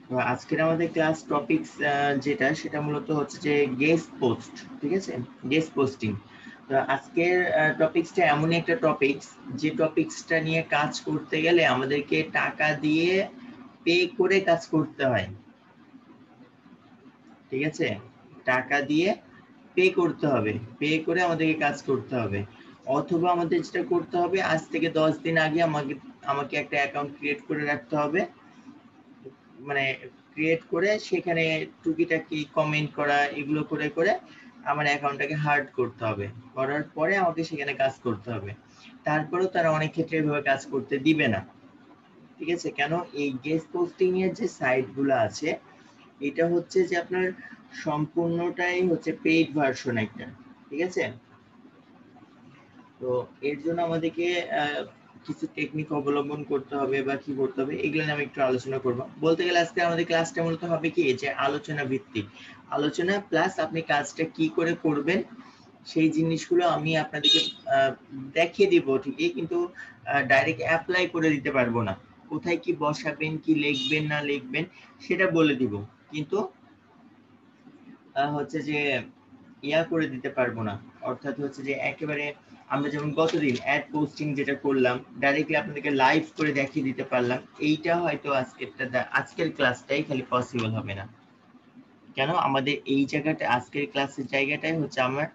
আজকের আমাদের class topics যেটা সেটা মূলত হচ্ছে যে গেস্ট পোস্ট, ঠিক আছে, গেস্ট পোস্টিং। তো আজকের টপিকসটা এমন একটা টপিকস যে টপিকসটা নিয়ে কাজ করতে গেলে আমাদেরকে টাকা দিয়ে পে করে কাজ করতে হয়, ঠিক আছে, টাকা দিয়ে পে করতে হবে, পে করে আমাদেরকে কাজ করতে হবে। অথবা আমাদের যেটা করতে হবে, আজ থেকে 10 দিন আগে আমাকে একটা অ্যাকাউন্ট ক্রিয়েট করে রাখতে হবে, মানে ক্রিয়েট করে সেখানে টুকিটাকি কমেন্ট করা এগুলো করে করে আমার অ্যাকাউন্টটাকে হার্ড করতে হবে, করার পরে আমাকে সেখানে কাজ করতে হবে। তারপরেও তারা অনেক ক্ষেত্রে এভাবে কাজ করতে দিবে না, ঠিক আছে। কেন? এই গেস্ট পোস্টিং এর যে সাইট গুলো আছে, এটা হচ্ছে যে আপনার সম্পূর্ণটাই হচ্ছে পেইড ভার্সন একটা, ঠিক আছে। তো এর জন্য আমাদেরকে কিছু টেকনিক অবলম্বন করতে হবে বা কি করতে হবে এগুলো নিয়ে আমি একটু আলোচনা করব। বলতে গেলে আজকে আমাদের ক্লাসটা মূলত হবে কি, যে আলোচনা ভিত্তিক আলোচনা, প্লাস আপনি কাজটা কি করে করবেন সেই জিনিসগুলো আমি আপনাদেরকে দেখিয়ে দিব ঠিকই, কিন্তু ডাইরেক্ট অ্যাপ্লাই করে দিতে পারবো না। কোথায় কি বসাবেন, কি লিখবেন না লিখবেন সেটা বলে দিব, কিন্তু হচ্ছে যে ইয়া করে দিতে পারবো না। অর্থাৎ হচ্ছে যে একেবারে আমরা যেমন গতদিন অ্যাড পোস্টিং যেটা করলাম, ডাইরেক্টলি আপনাদেরকে লাইভ করে দেখিয়ে দিতে পারলাম, এইটা হয়তো আজকের ক্লাসটাই খালি পসিবল হবে না। কেন? আমাদের এই জায়গাটা, আজকের ক্লাসের জায়গাটাই হচ্ছে আমার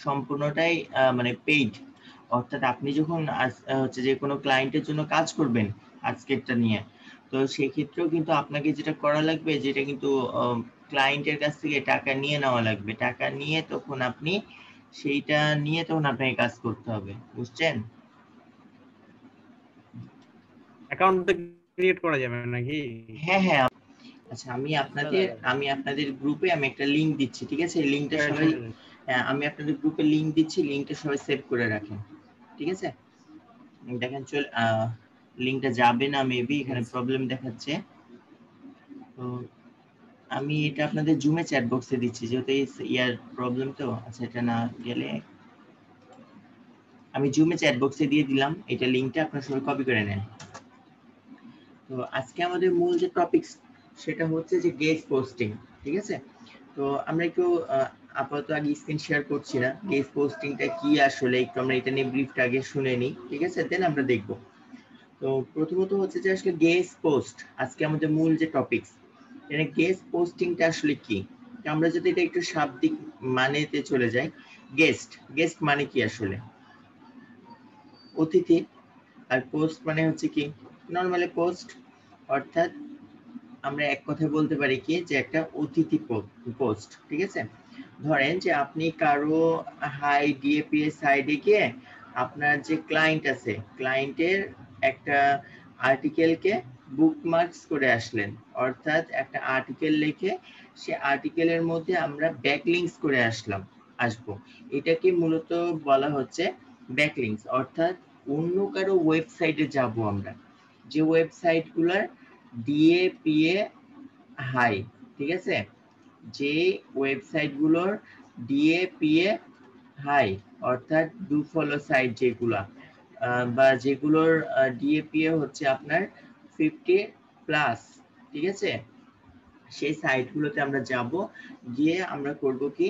সম্পূর্ণটাই মানে পেইড। অর্থাৎ আপনি যখন হচ্ছে যে কোনো ক্লায়েন্টের জন্য কাজ করবেন আজকেরটা নিয়ে, তো সেক্ষেত্রেও কিন্তু আপনাকে যেটা করা লাগবে, যেটা কিন্তু ক্লায়েন্টের কাছ থেকে টাকা নিয়ে নেওয়া লাগবে, টাকা নিয়ে তখন আপনি সেইটা নিয়ে তখন আপনাকে কাজ করতে হবে, বুঝছেন? অ্যাকাউন্ট ক্রিয়েট করা যাবে নাকি? হ্যাঁ হ্যাঁ, আচ্ছা আলাদা আমি আপনাদের গ্রুপে আমি একটা লিংক দিচ্ছি, ঠিক আছে। লিংকটা সবাই, আমি আপনাদের গ্রুপে লিংক দিচ্ছি, লিংকটা সবাই সেভ করে রাখেন, ঠিক আছে। দেখেন চল লিংকটা যাবে না, মেবি এখানে প্রবলেম দেখাচ্ছে। তো আমি এটা আপনাদের জুমে চ্যাট বক্সে দিচ্ছি, যেহেতু ইয়ার প্রবলেম, তো আচ্ছা এটা না গেলে আমি জুমে চ্যাট বক্সে দিয়ে দিলাম, এটা লিংকটা আপনারা সবাই কপি করে নেন। তো আজকে আমাদের মূল যে টপিক সেটা হচ্ছে যে গেস্ট পোস্টিং, ঠিক আছে। তো আমরা একটু আপাতত আগে স্ক্রিন শেয়ার করছি না, গেস্ট পোস্টিংটা কি আসলে একটু আমরা এটা নিয়ে ব্রিফটা আগে শুনে নিই, ঠিক আছে, দেন আমরা দেখব। তো প্রথমত হচ্ছে যে আসলে গেস্ট পোস্ট আজকে আমাদের মূল যে টপিক, এখানে গেস্ট পোস্টিংটা আসলে কি। আমরা যদি এটা একটু শাব্দিক মানেতে চলে যাই, গেস্ট গেস্ট মানে কি আসলে? অতিথি। আর পোস্ট মানে হচ্ছে কি, নরমালি পোস্ট, অর্থাৎ আমরা এক কথায় বলতে পারি কি, যে একটা অতিথি পোস্ট, ঠিক আছে। ধরেন যে আপনি কারো হাই ডিএপি সাইডে গিয়ে আপনার যে ক্লায়েন্ট আছে, ক্লায়েন্টের একটা আর্টিকেলকে বুকমার্কস করে আসলেন, অর্থাৎ একটা আর্টিকেল লিখে সে আর্টিকেলের মধ্যে আমরা ব্যাকলিংকস করে আসবো, এটাকে মূলত বলা হচ্ছে ব্যাকলিংকস। অর্থাৎ অন্য কারো ওয়েবসাইটে যাব আমরা, যে ওয়েবসাইটগুলোর ডিএপিএ হাই, ঠিক আছে, যে ওয়েবসাইটগুলোর ডিএপিএ হাই, অর্থাৎ ডু ফলো সাইট যেগুলা, বা যেগুলোর ডিএপিএ হচ্ছে আপনার 50 প্লাস, ঠিক আছে, সেই সাইটগুলোতে আমরা যাব, গিয়ে আমরা করব কি,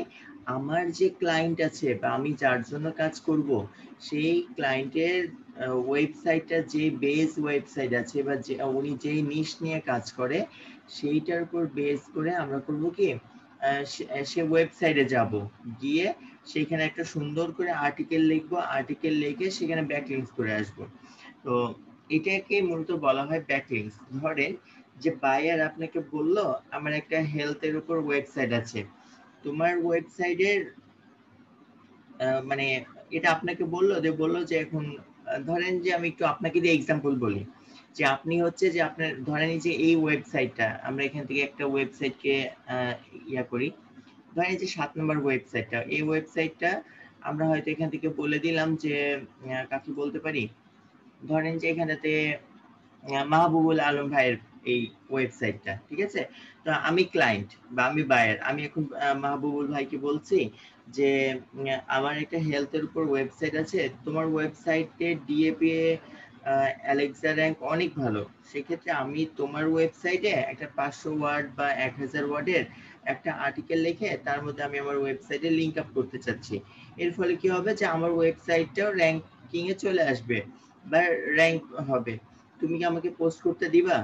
আমার যে ক্লায়েন্ট আছে বা আমি যার জন্য কাজ করব সেই ক্লায়েন্টের ওয়েবসাইটটা, যে বেস ওয়েবসাইট আছে বা যে উনি যেই নিশ নিয়ে কাজ করে সেইটার উপর বেস করে আমরা করব কি, সে ওয়েবসাইটে যাব, গিয়ে সেখানে একটা সুন্দর করে আর্টিকেল লিখবো, আর্টিকেল লিখে সেখানে ব্যাকলিংকস করে আসব। তো এটাকে মূলত বলা হয় ব্যাকলিংকস। ধরেন যে বায়ার আপনাকে বলল আমার একটা হেলথের উপর ওয়েবসাইট আছে, তোমার ওয়েবসাইটের মানে এটা আপনাকে বললো যে এখন ধরেন যে আমি একটু আপনাকে দিয়ে এক্সাম্পল বলি, যে আপনি হচ্ছে যে আপনার ধরেন যে এই ওয়েবসাইটটা, আমরা এখান থেকে একটা ওয়েবসাইটকে ইয়া করি, ধরেন যে 7 নম্বর ওয়েবসাইটটা, এই ওয়েবসাইটটা আমরা হয়তো এখান থেকে বলে দিলাম যে কাকে বলতে পারি, ধরেন যে এখানেতে মাহবুবুল আলম ভাইয়ের এই ওয়েবসাইটটা, ঠিক আছে। তো আমি ক্লায়েন্ট বা আমি বায়ার, আমি এখন মাহবুবুল ভাইকে বলছি যে আমার একটা হেলথের উপর ওয়েবসাইট আছে, তোমার ওয়েবসাইটে ডিএপিএ অ্যালেক্সা র্যাঙ্ক অনেক ভালো, সেক্ষেত্রে আমি তোমার ওয়েবসাইটে একটা 500 ওয়ার্ড বা 1000 ওয়ার্ডের একটা আর্টিকেল লিখে তার মধ্যে আমি আমার ওয়েবসাইটে লিংক আপ করতে চাচ্ছি। এর ফলে কি হবে যে আমার ওয়েবসাইটটাও র্যাঙ্কিং এ চলে আসবে বা র্যাঙ্ক হবে। তুমি কি আমাকে পোস্ট করতে দিবা?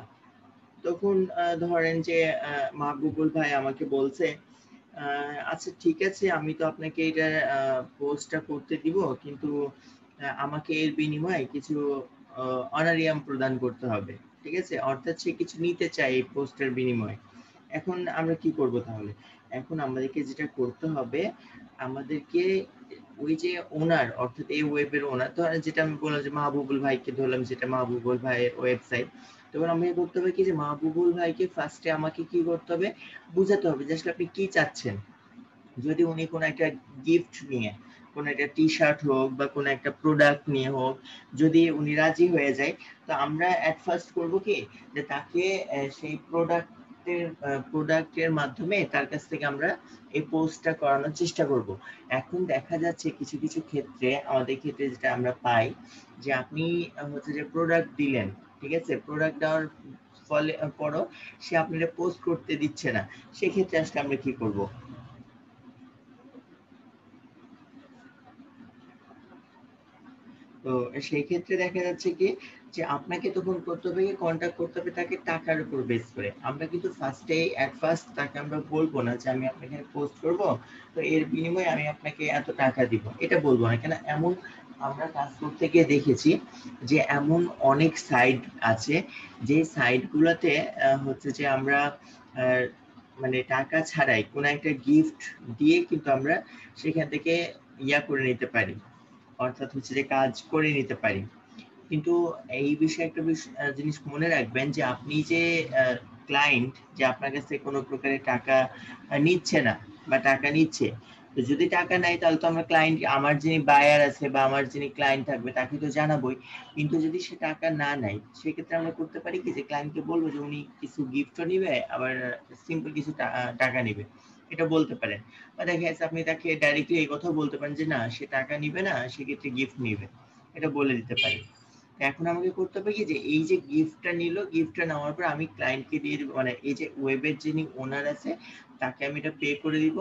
তখন ধরেন যে মাহবুবুল ভাই আমাকে বলছে, আচ্ছা ঠিক আছে, আমি তো আপনাকে এটা পোস্টটা করতে দিব, কিন্তু আমাকে এর বিনিময়ে কিছু অনারিয়াম প্রদান করতে হবে। ঠিক আছে, অর্থাৎ সে কিছু নিতে চায় এই পোস্টের বিনিময়ে। এখন আমরা কি করব তাহলে? এখন আমাদেরকে যেটা করতে হবে, আমাদেরকে ওই যে ওনার, অর্থাৎ এই ওয়েবের ওনার, তো যেটা আমি বললাম যে মাহবুবুল ভাইকে ধরলাম, যেটা মাহবুবুল ভাইয়ের ওয়েবসাইট, তখন আমাকে করতে হবে কি যে মাহবুবুল ভাইকে ফার্স্টে আমাকে কি করতে হবে, বুঝাতে হবে যে আসলে আপনি কি চাচ্ছেন। যদি উনি কোনো একটা গিফট নিয়ে, কোনো একটা টি শার্ট হোক বা কোনো একটা প্রোডাক্ট নিয়ে হোক, যদি উনি রাজি হয়ে যায়, তো আমরা এট ফার্স্ট করব কি যে তাকে সেই প্রোডাক্টের মাধ্যমে তার কাছ থেকে আমরা এই পোস্টটা করানোর চেষ্টা করব। এখন দেখা যাচ্ছে কিছু কিছু ক্ষেত্রে, আমাদের ক্ষেত্রে যেটা আমরা পাই, যে আপনি হচ্ছে যে প্রোডাক্ট দিলেন, ঠিক আছে, প্রোডাক্ট দেওয়ার ফলে পরও সে আপনারা পোস্ট করতে দিচ্ছে না, সেক্ষেত্রে আসলে আমরা কি করব? তো সেই ক্ষেত্রে দেখা যাচ্ছে কি যে আপনাকে তখন করতে হবে, কন্টাক্ট করতে হবে তাকে টাকার উপর বেস করে। আমরা কিন্তু ফার্স্ট তাকে আমরা বলবো না যে আমি আপনাকে পোস্ট করব, তো এর বিনিময়ে আমি আপনাকে এত টাকা দিব, এটা বলবো না। কেন এমন আমরা কাজ করতে গিয়ে দেখেছি যে এমন অনেক সাইট আছে, যে সাইটগুলোতে হচ্ছে যে আমরা মানে টাকা ছাড়াই কোনো একটা গিফট দিয়ে কিন্তু আমরা সেখান থেকে করে নিতে পারি, অর্থাৎ হচ্ছে যে কাজ করে নিতে পারি। কিন্তু এই বিষয়ে একটা জিনিস মনে রাখবেন যে আপনি যে ক্লায়েন্ট যে আপনার কাছ থেকে কোনো প্রকারের টাকা নিচ্ছে না বা টাকা নিচ্ছে, তো যদি টাকা নেয় তাহলে তো আমরা ক্লায়েন্ট, আমার যিনি বায়ার আছে বা আমার যিনি ক্লায়েন্ট থাকবে তাকে তো জানাবোই। কিন্তু যদি সে টাকা না নেয়, সেক্ষেত্রে আমরা করতে পারি কি যে ক্লায়েন্টকে বলবো যে উনি কিছু গিফটও নিবে, আবার সিম্পল কিছু টাকা নিবে, এটা বলতে পারেন। বা দেখা যাচ্ছে আপনি তাকে ডাইরেক্টলি এই কথা বলতে পারেন যে না, সে টাকা নিবে না, সেক্ষেত্রে গিফট নিবে, এটা বলে দিতে পারি। এখন আমাকে করতে হবে কি যে এই যে গিফটটা নিল, গিফটটা নেওয়ার পর আমি ক্লায়েন্টকে দিয়ে দিব, মানে এই যে ওয়েবের যিনি ওনার আছে তাকে আমি এটা পে করে দিব।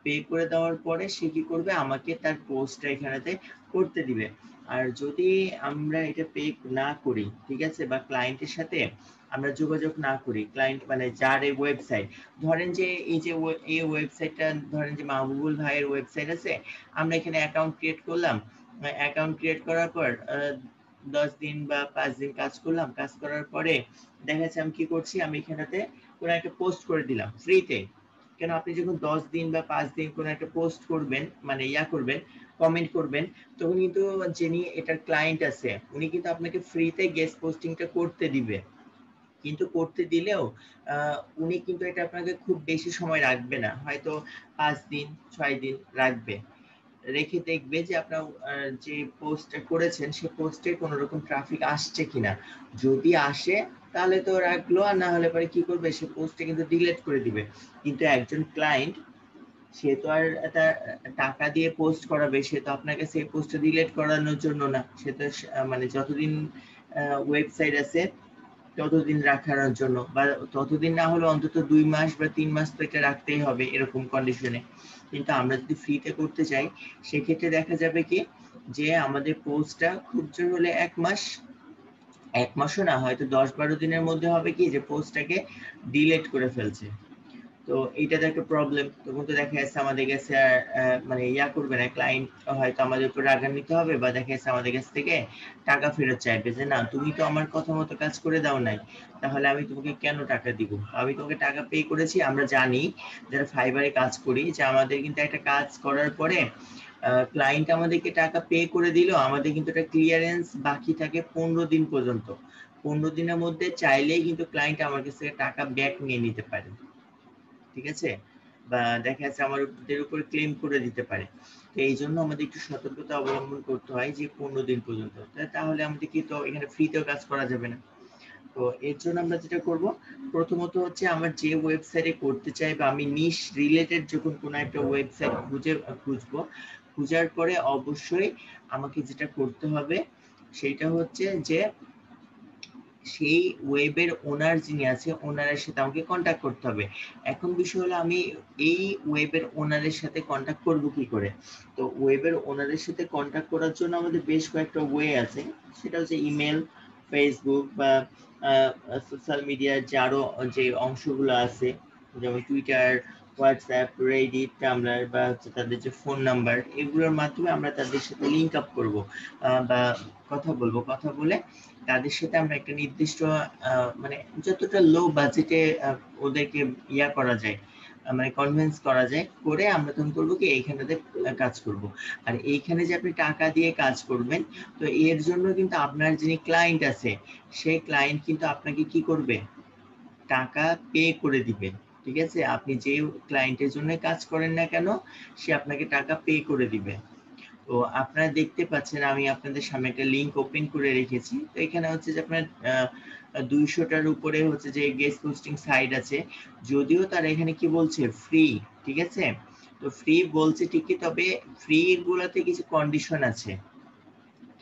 পে করে দেওয়ার পরে সে কি করবে, আমাকে তার পোস্টটা এখানেতে করতে দিবে। আর যদি আমরা এটা পে না করি, ঠিক আছে, বা ক্লায়েন্টের সাথে আমরা যোগাযোগ না করি, ক্লায়েন্ট মানে যার এই ওয়েবসাইট, ধরেন যে এই যে এই ওয়েবসাইটটা, ধরেন যে মাহবুবুল ভাইয়ের ওয়েবসাইট আছে, আমরা এখানে অ্যাকাউন্ট ক্রিয়েট করলাম। অ্যাকাউন্ট ক্রিয়েট করার পর 10 দিন বা 5 দিন কাজ করলাম, কাজ করার পরে দেখা যাচ্ছে আমি কি করছি, আমি এখানেতে কোনো একটা পোস্ট করে দিলাম ফ্রিতে। কেন, আপনি যখন 10 দিন বা 5 দিন কোনো একটা পোস্ট করবেন, মানে করবেন, কমেন্ট করবেন, তখন কিন্তু যিনি এটার ক্লায়েন্ট আছে উনি কিন্তু আপনাকে ফ্রিতে গেস্ট পোস্টিংটা করতে দিবে। কিন্তু করতে দিলেও উনি কিন্তু এটা আপনাকে খুব বেশি সময় রাখবে না, হয়তো 5 দিন 6 দিন রাখবে। রেখে দেখবে যে আপনার যে পোস্টটা করেছেন সে পোস্টে কোনো রকম ট্রাফিক আসছে কিনা। যদি আসে তাহলে তো রাখলো, আর না হলে পরে কি করবে, সে পোস্টটা কিন্তু ডিলিট করে দিবে। কিন্তু একজন ক্লায়েন্ট, সে তো আর তার টাকা দিয়ে পোস্ট করাবে, সে তো আপনার কাছে এই পোস্টটা ডিলিট করানোর জন্য না, সে তো মানে যতদিন ওয়েবসাইট আছে ততদিন রাখার জন্য, বা ততদিন না হলে অন্তত 2 মাস বা 3 মাস তো এটা রাখতেই হবে এরকম কন্ডিশনে। কিন্তু আমরা যদি ফ্রিতে করতে চাই, সেক্ষেত্রে দেখা যাবে কি যে আমাদের পোস্টটা খুব জোর হলে 1 মাস, 1 মাসও না, হয়তো 10-12 দিনের মধ্যে হবে কি যে পোস্টটাকে ডিলিট করে ফেলছে। তো এইটা তো একটা প্রবলেম। তখন তো দেখা যাচ্ছে আমাদের কাছে মানে করবে না, ক্লায়েন্ট হয়তো আমাদের উপর রাগান্বিত হবে, বা দেখা যাচ্ছে আমাদের কাছ থেকে টাকা ফেরত চাইবে যে না, তুমি তো আমার কথা মতো কাজ করে দাও নাই, তাহলে আমি তোমাকে কেন টাকা দিব? আমি তোমাকে টাকা পে করেছি। আমরা জানি যারা ফাইবারে কাজ করি যে আমাদের কিন্তু একটা কাজ করার পরে ক্লায়েন্ট আমাদেরকে টাকা পে করে দিল, আমাদের কিন্তু একটা ক্লিয়ারেন্স বাকি থাকে 15 দিন পর্যন্ত। 15 দিনের মধ্যে চাইলেই কিন্তু ক্লায়েন্ট আমার কাছ থেকে টাকা ব্যাক নিয়ে নিতে পারে, ঠিক আছে, বা দেখা যাচ্ছে আমাদের উপর ক্লেম করে দিতে পারে। তো এই জন্য আমাদের একটু সতর্কতা অবলম্বন করতে হয় যে 15 দিন পর্যন্ত, তাহলে আমাদের কি তো এখানে ফ্রিতেও কাজ করা যাবে না। তো এর জন্য আমরা যেটা করব, প্রথমত হচ্ছে আমার যে ওয়েবসাইটে করতে চাই, বা আমি নিশ রিলেটেড যখন কোনো একটা ওয়েবসাইট খুঁজবো, খোঁজার পরে অবশ্যই আমাকে যেটা করতে হবে সেটা হচ্ছে যে সেই ওয়েবের ওনার যিনি আছে ওনারের সাথে আমাকে কন্ট্যাক্ট করতে হবে। এখন বিষয় হলো আমি এই ওয়েবের ওনারের সাথে কন্ট্যাক্ট করব কি করে? তো ওয়েবের ওনারের সাথে কন্ট্যাক্ট করার জন্য আমাদের বেশ কয়েকটা ওয়ে আছে। সেটা হচ্ছে ইমেল, ফেসবুক বা সোশ্যাল মিডিয়ার যে আরো যে অংশগুলো আছে, যেমন টুইটার, হোয়াটসঅ্যাপ, রেডিট, টামব্লার বা হচ্ছে তাদের যে ফোন নাম্বার, এগুলোর মাধ্যমে আমরা তাদের সাথে লিঙ্ক আপ করব বা কথা বলবো। কথা বলে তাদের সাথে আমরা একটা নির্দিষ্ট মানে যতটা লো বাজেটে ওদেরকে ইয়া করা যায়, মানে কনভিন্স করা যায়, করে আমরা তখন করবো কি এইখানটাতে কাজ করব। আর এইখানে যে আপনি টাকা দিয়ে কাজ করবেন, তো এর জন্য কিন্তু আপনার যিনি ক্লায়েন্ট আছে সেই ক্লায়েন্ট কিন্তু আপনাকে কি করবে, টাকা পে করে দিবে। ঠিক আছে, আপনি যে ক্লায়েন্টের জন্য কাজ করেন না কেন সে আপনাকে টাকা পে করে দিবে। তো আপনারা দেখতে পাচ্ছেন আমি আপনাদের সামনে একটা লিংক ওপেন করে রেখেছি। তো এখানে হচ্ছে যে আপনার 200টার উপরে হচ্ছে যে গেস্ট পোস্টিং সাইট আছে, যদিও তারা এখানে কি বলছে ফ্রি। ঠিক আছে, তো ফ্রি বলছে ঠিকই, তবে ফ্রি গুলাতে কিছু কন্ডিশন আছে।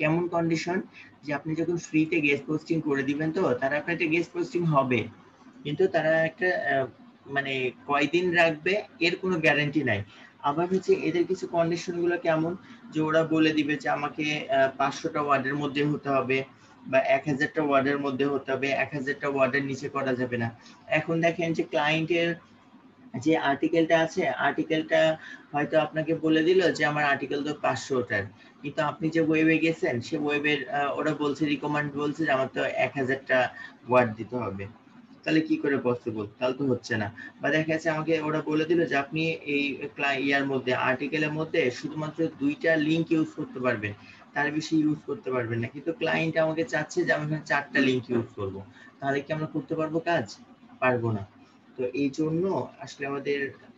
কেমন কন্ডিশন? যে আপনি যখন ফ্রিতে গেস্ট পোস্টিং করে দিবেন, তো তারা আপনার একটা গেস্ট পোস্টিং হবে, কিন্তু তারা একটা মানে কয়দিন রাখবে এর কোনো গ্যারান্টি নাই। আবার হচ্ছে এদের কিছু কন্ডিশন গুলো কেমন, যে ওরা বলে দিবে যে আমাকে 500টা ওয়ার্ডের মধ্যে হতে হবে বা 1000টা ওয়ার্ডের মধ্যে হতে হবে, 1000টা ওয়ার্ডের নিচে করা যাবে না। এখন দেখেন যে ক্লায়েন্টের যে আর্টিকেলটা আছে, আর্টিকেলটা হয়তো আপনাকে বলে দিল যে আমার আর্টিকেল তো 500টার, কিন্তু আপনি যে ওয়েবে গেছেন সে ওয়েবের ওরা বলছে, রিকমেন্ড বলছে যে আমার তো 1000টা ওয়ার্ড দিতে হবে। তাহলে কি করে পসিবল? তাহলে তো হচ্ছে না। বা দেখা যাচ্ছে আমাকে ওরা বলে দিল যে আপনি এই ইয়ার মধ্যে, আর্টিকেলের মধ্যে শুধুমাত্র 2টা লিংক ইউজ করতে পারবেন, তার বেশি ইউজ করতে পারবেন না, কিন্তু ক্লায়েন্ট আমাকে চাচ্ছে যে আমি 4টা লিংক ইউজ করব। তাহলে কি আমরা করতে পারবো কাজ? পারবো না। তো এই জন্য আসলে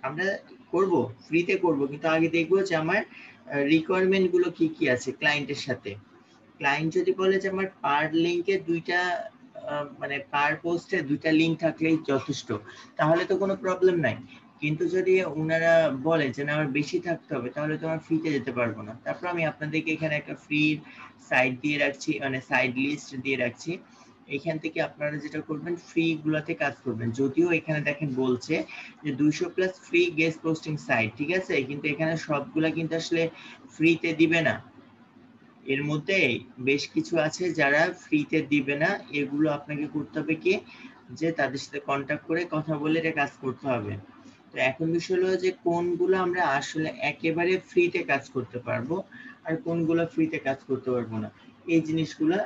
আমরা করব, ফ্রিতে করব, কিন্তু আগে দেখবো যে আমার রিকোয়ারমেন্ট গুলো কি কি আছে ক্লায়েন্টের সাথে। ক্লায়েন্ট যদি বলে যে আমার পার লিংকে 2টা মানে পার পোস্টে 2টা লিংক থাকলেই যথেষ্ট, তাহলে তো কোনো প্রবলেম নাই। কিন্তু যদি ওনারা বলে যে না আমার বেশি থাকতে হবে, তাহলে তো আমার ফ্রিতে যেতে পারবো না। তারপর আমি আপনাদেরকে এখানে একটা ফ্রি সাইট দিয়ে রাখছি, মানে সাইড লিস্ট দিয়ে রাখছি। এখান থেকে আপনারা যেটা করবেন, ফ্রি গুলাতে কাজ করবেন। যদিও এখানে দেখেন বলছে যে 200+ ফ্রি গেস্ট পোস্টিং সাইট, ঠিক আছে, কিন্তু এখানে সবগুলা কিন্তু আসলে ফ্রিতে দিবে না। এর মধ্যে বেশ কিছু আছে যারা ফ্রিতে দিবে না। এগুলো আপনাকে করতে হবে কি, যে তাদের সাথে কন্ট্যাক্ট করে কথা বলে এটা কাজ করতে হবে। তো এখন বিষয় হলো যে কোনগুলো আমরা আসলে একেবারে ফ্রিতে কাজ করতে পারবো আর কোনগুলো ফ্রিতে কাজ করতে পারবো না, এই জিনিসগুলো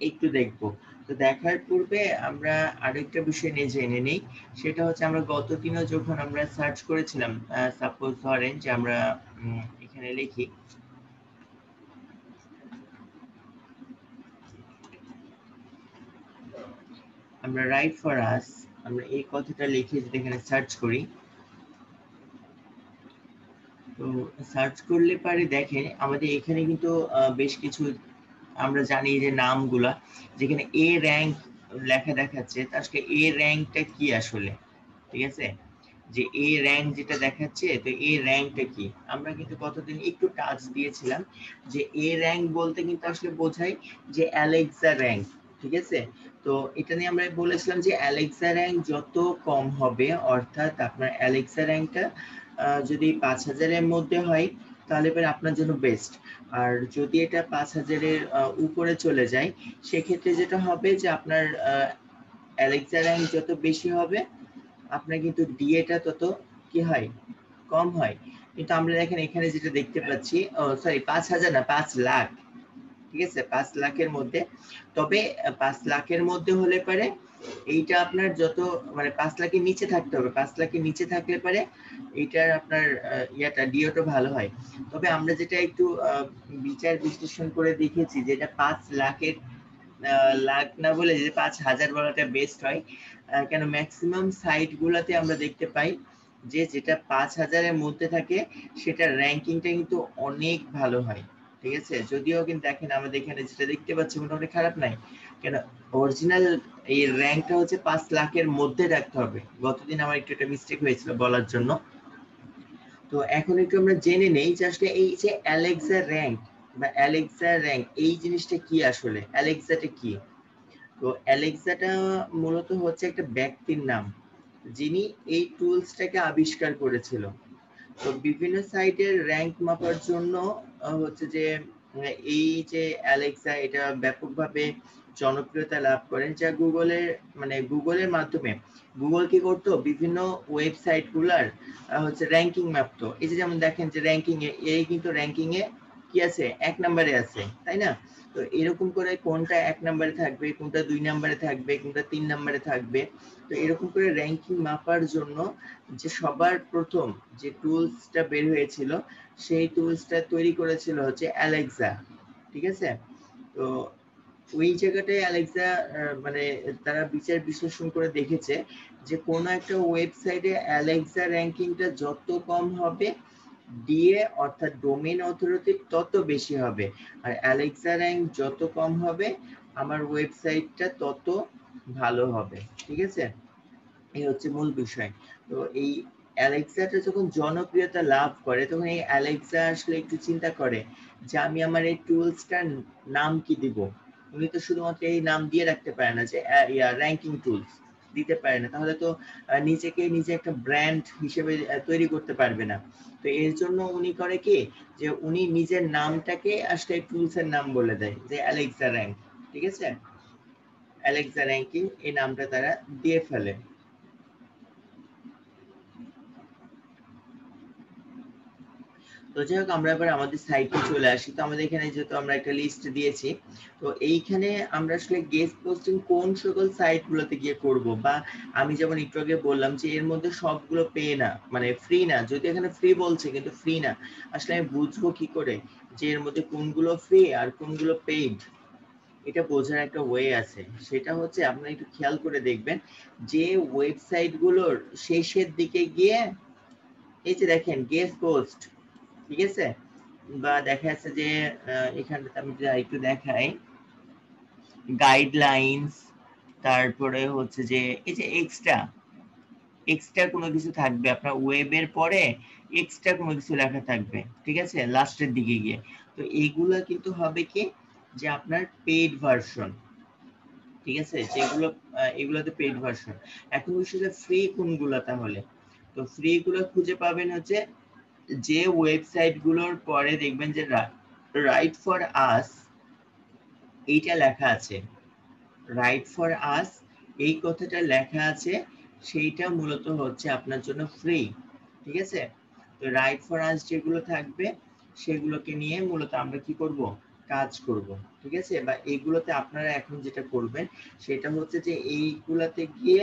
একটু দেখবো। তো দেখার পূর্বে আমরা আরেকটা বিষয় নিয়ে জেনে নিই। সেটা হচ্ছে আমরা গত দিনও যখন আমরা সার্চ করেছিলাম, সাপোজ ধরেন যে আমরা এখানে লিখি আমরা রাইট ফর আস, আমরা এই কথাটা লিখে যদি এখানে সার্চ করি, তো সার্চ করলে পারে দেখেন আমাদের এখানে কিন্তু বেশ কিছু আমরা জানি যে নামগুলা, যেখানে এ র্যাঙ্ক লেখা দেখাচ্ছে, আসলে এ র্যাঙ্কটা কি আসলে? ঠিক আছে, যে এ র্যাঙ্ক যেটা দেখাচ্ছে, তো এ র্যাঙ্কটা কি? আমরা কিন্তু কতদিন একটু টাচ দিয়েছিলাম যে এ র্যাঙ্ক বলতে কিন্তু আসলে বোঝায় যে অ্যালেক্সা র্যাঙ্ক। ঠিক আছে, তো এটা নিয়ে আমরা বলেছিলাম যে অ্যালেক্সা র্যাঙ্ক যত কম হবে, অর্থাৎ আপনার অ্যালেক্সা র্যাঙ্কটা যদি 5000-এর মধ্যে হয়, তাহলে পরে আপনার জন্য বেস্ট। আর যদি এটা 5000-এর উপরে চলে যায়, সেক্ষেত্রে যেটা হবে যে আপনার অ্যালেক্সা র্যাঙ্ক যত বেশি হবে, আপনার কিন্তু ডিএটা তত কি হয়, কম হয়। কিন্তু আমরা দেখেন এখানে যেটা দেখতে পাচ্ছি, সরি 5000 না, 5 লাখ। ঠিক আছে, 5 লাখের মধ্যে। তবে 5 লাখের মধ্যে হলে পারে এইটা আপনার যত, মানে 5 লাখের নিচে থাকতে হবে, 5 লাখের নিচে থাকলে পারে এইটার আপনার ইয়াটা ডিওটা ভালো হয়। তবে আমরা যেটা একটু বিচার বিশ্লেষণ করে দেখেছি, যেটা 5 লাখের লাখ না বলে যে 5000 বলাটা বেস্ট হয়। কেন ম্যাক্সিমাম সাইট গুলাতে আমরা দেখতে পাই যে যেটা 5000-এর মধ্যে থাকে সেটার র্যাঙ্কিংটা কিন্তু অনেক ভালো হয়। ঠিক আছে, যদিও কিন্তু দেখেন আমাদের এখানে যেটা দেখতে পাচ্ছি মোটামুটি খারাপ নাই। কেন অরিজিনাল এই র্যাঙ্কটা হচ্ছে 5 লাখের মধ্যে রাখতে হবে। গতদিন আমার একটু একটা মিস্টেক হয়েছিল বলার জন্য। তো এখন একটু আমরা জেনে নেই যে আসলে এই যে অ্যালেক্সা র্যাঙ্ক, বা অ্যালেক্সা র্যাঙ্ক এই জিনিসটা কি আসলে, অ্যালেক্সাটা কি? তো অ্যালেক্সাটা মূলত হচ্ছে একটা ব্যক্তির নাম যিনি এই টুলসটাকে আবিষ্কার করেছিল। তো বিভিন্ন সাইটের র্যাঙ্ক মাপার জন্য হচ্ছে যে এই যে অ্যালেক্সা এটা ব্যাপকভাবে জনপ্রিয়তা লাভ করেন, যা গুগলের মাধ্যমে গুগল কি করতো বিভিন্ন ওয়েবসাইট গুলার হচ্ছে র্যাঙ্কিং মাপতো। এই যে যেমন দেখেন যে র্যাঙ্কিং এ এই কিন্তু র্যাঙ্কিং এ কি আছে, 1 নম্বরে আছে, তাই না? তো এরকম করে কোনটা 1 নম্বরে থাকবে, কোনটা 2 নম্বরে থাকবে, কোনটা 3 নম্বরে থাকবে, তো এরকম করে র্যাঙ্কিং মাপার জন্য যে সবার প্রথম যে টুলসটা বের হয়েছিল সেই টুলসটা তৈরি করেছিল হচ্ছে অ্যালেক্সা, ঠিক আছে? তো ওই জায়গাটায় অ্যালেক্সা মানে তারা বিচার বিশ্লেষণ করে দেখেছে যে কোন একটা ওয়েবসাইটে অ্যালেক্সা র্যাঙ্কিংটা যত কম হবে ডিএ অর্থাৎ ডোমেইন অথরিটি তত বেশি হবে, আর অ্যালেক্সা র্যাঙ্ক যত কম হবে আমার ওয়েবসাইটটা তত ভালো হবে, ঠিক আছে? এই হচ্ছে মূল বিষয়। তো এই অ্যালেক্সাটা যখন জনপ্রিয়তা লাভ করে তখন এই অ্যালেক্সা আসলে একটু চিন্তা করে যে আমি আমার এই টুলসটার নাম কি দিব। উনি তো শুধুমাত্র এই নাম দিয়ে রাখতে পারে না যে র্যাঙ্কিং টুলস দিতে পারে না, তাহলে তো নিজেকে নিজে একটা ব্র্যান্ড হিসেবে তৈরি করতে পারবে না। তো এর জন্য উনি করে কি যে উনি নিজের নামটাকে আসলে টুলসের নাম বলে দেয় যে অ্যালেক্সা র্যাঙ্ক, ঠিক আছে? অ্যালেক্সা র্যাঙ্কিং এই নামটা তারা দিয়ে ফেলে। তো যাই হোক আমরা এবার আমাদের সাইটে চলে আসি। তো আমাদের এখানে যেহেতু আমরা একটা লিস্ট দিয়েছি, তো এইখানে আমরা আসলে গেস্ট পোস্টিং কোন সকল সাইটগুলোতে গিয়ে করব, বা আমি যেমন একটু আগে বললাম যে এর মধ্যে সবগুলো পে না, মানে ফ্রি না, যদি এখানে ফ্রি বলছে কিন্তু ফ্রি না, আসলে আমি বুঝবো কি করে যে এর মধ্যে কোনগুলো ফ্রি আর কোনগুলো পেইড? এটা বোঝার একটা ওয়ে আছে, সেটা হচ্ছে আপনারা একটু খেয়াল করে দেখবেন যে ওয়েবসাইটগুলোর শেষের দিকে গিয়ে এই যে দেখেন গেস্ট পোস্ট, ঠিক আছে? বা দেখা যাচ্ছে যে এখানটাতে আমি একটু দেখাই গাইডলাইন্স, তারপরে হচ্ছে যে এই যে এক্সট্রা কোনো কিছু থাকবে আপনার ওয়েবের পরে, এক্সট্রা কোনো কিছু লেখা থাকবে, ঠিক আছে, লাস্টের দিকে গিয়ে। তো এইগুলা কিন্তু হবে কি যে আপনার পেইড ভার্সন, ঠিক আছে, যেগুলো এগুলোতে পেইড ভার্সন। এখন বিষয়টা ফ্রি কোনগুলো তাহলে? তো ফ্রি গুলো খুঁজে পাবেন হচ্ছে যে ওয়েবসাইট গুলোর পরে দেখবেন যে রাইট ফর আস এইটা লেখা আছে, রাইট ফর আস এই কথাটা লেখা আছে, সেইটা মূলত হচ্ছে আপনার জন্য ফ্রি, ঠিক আছে? তো রাইট ফর আস যেগুলো থাকবে সেগুলোকে নিয়ে মূলত আমরা কি করব, কাজ করব, ঠিক আছে? বা এইগুলোতে আপনারা এখন যেটা করবেন সেটা হচ্ছে যে এইগুলাতে গিয়ে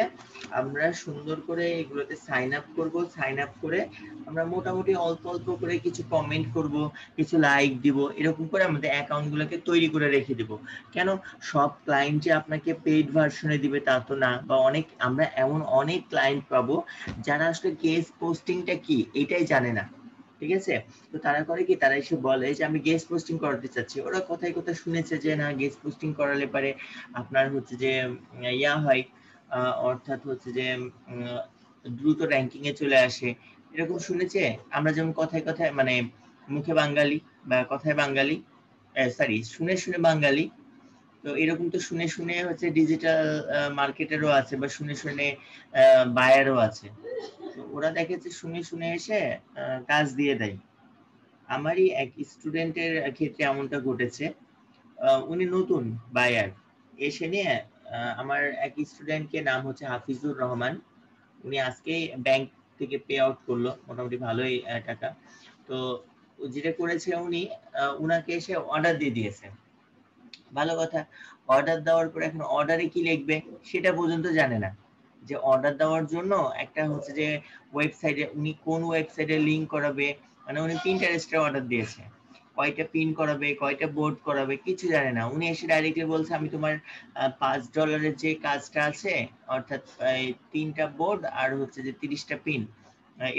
আমরা সুন্দর করে এগুলোতে সাইন আপ করব, সাইন আপ করে আমরা মোটামুটি অল্প অল্প করে কিছু কমেন্ট করব, কিছু লাইক দিব, এরকম করে আমাদের অ্যাকাউন্টগুলোকে তৈরি করে রেখে দিব। কেন সব ক্লায়েন্ট যে আপনাকে পেইড ভার্সনে দিবে তা তো না, বা আমরা এমন অনেক ক্লায়েন্ট পাবো যারা আসলে গেস্ট পোস্টিংটা কি এটাই জানে না, ঠিক আছে? তো তারা করে কি, তারা এসে বলে যে আমি গেস্ট পোস্টিং করাতে চাচ্ছি। ওরা কথায় কথায় শুনেছে যে না গেস্ট পোস্টিং করালে পারে আপনার হচ্ছে যে ইয়া হয়, অর্থাৎ হচ্ছে যে দ্রুত র্যাঙ্কিং এ চলে আসে, এরকম শুনেছে। আমরা যেমন কথায় কথায় মানে মুখে বাঙালি বা কথায় বাঙালি, সরি শুনে শুনে বাঙালি, তো এরকম তো শুনে শুনে হচ্ছে ডিজিটাল মার্কেটেরও আছে বা শুনে শুনে বায়ারও আছে। তো ওরা দেখেছে শুনে শুনে এসে কাজ দিয়ে দেয়। আমারই এক স্টুডেন্টের ক্ষেত্রে এমনটা ঘটেছে। উনি নতুন বায়ার, এসে নিয়ে আমার এক স্টুডেন্টকে, নাম হচ্ছে হাফিজুর রহমান, উনি আজকেই ব্যাংক থেকে পে আউট করলো মোটামুটি ভালোই টাকা। তো যেটা করেছে উনি উনাকে এসে অর্ডার দিয়ে দিয়েছে, ভালো কথা। অর্ডার দেওয়ার পর এখন অর্ডারে কি লিখবে সেটা পর্যন্ত জানে না, যে অর্ডার দেওয়ার জন্য একটা হচ্ছে যে ওয়েবসাইটে উনি কোন ওয়েবসাইটে লিংক করাবে, মানে উনি পিন্টারেস্টে অর্ডার দিয়েছে, কয়টা পিন করাবে, কয়টা বোর্ড করাবে কিছু জানে না। উনি এসে ডাইরেক্টলি বলছে আমি তোমার $5 যে কাজটা আছে, অর্থাৎ 3টা বোর্ড আর হচ্ছে যে 30টা পিন,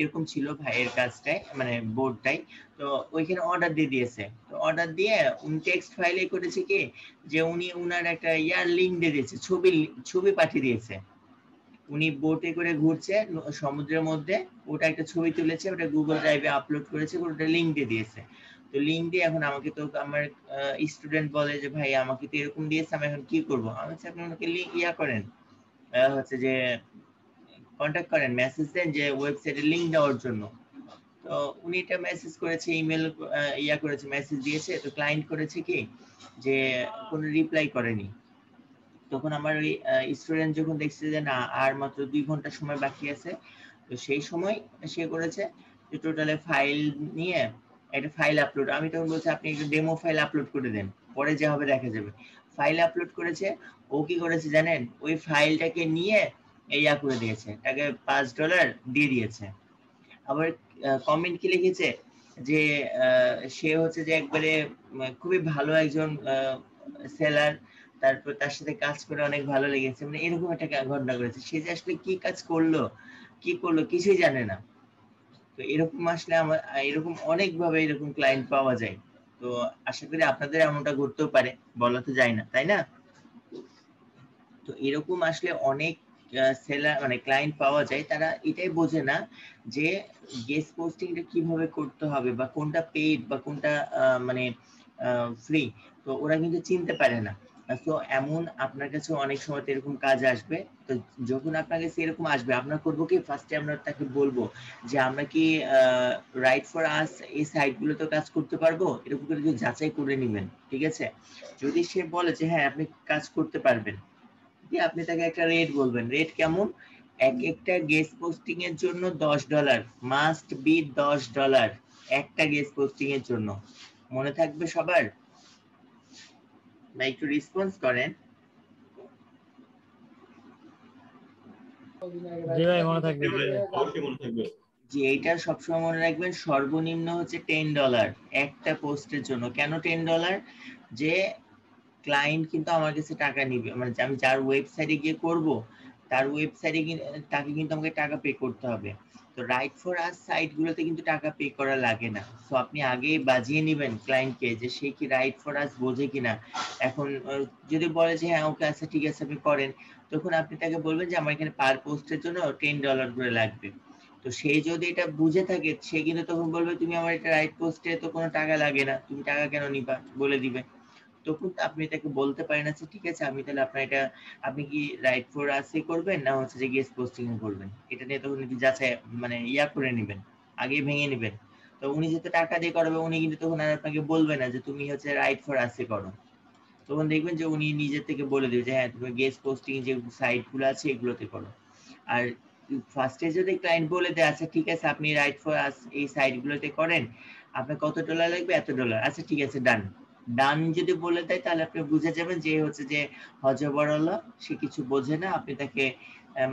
এরকম ছিল ভাইয়ের কাজটাই, মানে বোর্ডটাই। তো ওইখানে অর্ডার দিয়ে দিয়েছে। তো অর্ডার দিয়ে উনি টেক্সট ফাইলে করেছে কি যে উনি উনার একটা ইয়ার লিংক দিয়ে দিয়েছে, ছবি পাঠিয়ে দিয়েছে। উনি বোটে করে ঘুরছে সমুদ্রের মধ্যে, ওটা একটা ছবি তুলেছে, ওটা গুগল ড্রাইভে আপলোড করেছে, ওটা লিংক দিয়ে দিয়েছে। তো তো লিংক দিয়ে এখন আমাকে তো আমার স্টুডেন্ট বলে যে ভাই আমাকে তো এরকম দিয়েছে, আমি এখন কি করব? আমি বলছি আপনি ওনাকে লিংক করেন, হচ্ছে যে কন্টাক্ট করেন, মেসেজ দেন যে ওয়েবসাইটে লিংক দেওয়ার জন্য। তো উনি এটা মেসেজ করেছে, ইমেল করেছে, মেসেজ দিয়েছে, তো ক্লায়েন্ট করেছে কি যে কোনো রিপ্লাই করেনি। তখন আমার ওই স্টুডেন্ট যখন দেখছে যে না আর মাত্র 2 ঘন্টা সময় বাকি আছে, তো সেই সময় সে করেছে যে টোটালে ফাইল নিয়ে একটা ফাইল আপলোড, আমি তখন বলছি আপনি একটা ডেমো ফাইল আপলোড করে দেন, পরে যা হবে দেখা যাবে। ফাইল আপলোড করেছে, ও কি করেছে জানেন, ওই ফাইলটাকে নিয়ে করে দিয়েছে, তাকে $5 দিয়ে দিয়েছে। আবার কমেন্ট কি লিখেছে যে সে হচ্ছে যে একবারে খুবই ভালো একজন সেলার, তারপর তার সাথে কাজ করে অনেক ভালো লেগেছে, মানে এরকম একটা ঘটনা করেছে। সে যে আসলে কি কাজ করলো কি করলো কিছুই জানে না। তো এরকম আসলে আমার এরকম অনেক ভাবে এরকম ক্লায়েন্ট পাওয়া যায়। তো আশা করি আপনাদের এমনটা ঘটতেও পারে, বলা তো যায় না, তাই না? তো এরকম আসলে অনেক সেলার মানে ক্লায়েন্ট পাওয়া যায়, তারা এটাই বোঝে না যে গেস্ট পোস্টিংটা কিভাবে করতে হবে বা কোনটা পেইড বা কোনটা মানে ফ্রি, তো ওরা কিন্তু চিনতে পারে না। তো এমন আপনার কাছে অনেক সময় এরকম কাজ আসবে, তো যখন আপনার কাছে এরকম আসবে আপনার করবো কি, ফার্স্টে আমরা তাকে বলবো যে আমরা কি রাইট ফর আস এই সাইটগুলোতে কাজ করতে পারবো, এরকম করে যাচাই করে নেবেন, ঠিক আছে? যদি সে বলে যে হ্যাঁ আপনি কাজ করতে পারবেন, আপনি তাকে একটা রেট বলবেন, রেট কেমন, এক একটা গেস্ট পোস্টিং এর জন্য $10, মাস্ট বি $10 একটা গেস্ট পোস্টিং এর জন্য। মনে থাকবে সবার? না একটু রেসপন্স করেন। জি ভাই মনে থাকবে, অবশ্যই মনে থাকবে। যে এইটা সবসময় মনে রাখবেন, সর্বনিম্ন হচ্ছে $10 একটা পোস্টের জন্য। কেন $10? যে ক্লায়েন্ট কিন্তু আমার কাছে টাকা নিবে, মানে আমি যার ওয়েবসাইটে গিয়ে করব তার ওয়েবসাইটে তাকে কিন্তু আমাকে টাকা পে করতে হবে। তো রাইট ফর আস সাইটগুলোতে কিন্তু টাকা পে করা লাগে না। সো আপনি আগে বাজিয়ে নেবেন ক্লায়েন্টকে যে সে কি রাইট ফর আস বোঝে কিনা। এখন যদি বলে যে হ্যাঁ ওকে আচ্ছা ঠিক আছে আপনি করেন, তখন আপনি তাকে বলবেন যে আমার এখানে পার পোস্টের জন্য $10 করে লাগবে। তো সে যদি এটা বুঝে থাকে সে কিন্তু তখন বলবে তুমি আমার এটা রাইট পোস্টে তো কোনো টাকা লাগে না, তুমি টাকা কেন নিবা, বলে দিবে। তখন আপনি তাকে বলতে পারেন আচ্ছা ঠিক আছে আমি তাহলে আপনার এটা, আপনি কি রাইট ফর আসে করবেন না হচ্ছে যে গেস্ট পোস্টিং এ করবেন, এটা নিয়ে তখন একটু যাচাই মানে করে নেবেন, আগে ভেঙে নেবেন। তো উনি যেহেতু টাকা দিয়ে করাবে উনি কিন্তু তখন আর আপনাকে বলবে না যে তুমি হচ্ছে রাইট ফর আসে করো। তখন দেখবেন যে উনি নিজের থেকে বলে দেবে যে হ্যাঁ তুমি গেস্ট পোস্টিং যে সাইট গুলো আছে এগুলোতে করো। আর ফার্স্টে যদি ক্লায়েন্ট বলে দেয় আচ্ছা ঠিক আছে আপনি রাইট ফর আস এই সাইট গুলোতে করেন, আপনার কত ডলার লাগবে, $এত, আচ্ছা ঠিক আছে ডান, ডান যদি বলে দেয় তাহলে আপনি বুঝে যাবেন যে হচ্ছে যে হযবরল, সে কিছু বোঝে না, আপনি তাকে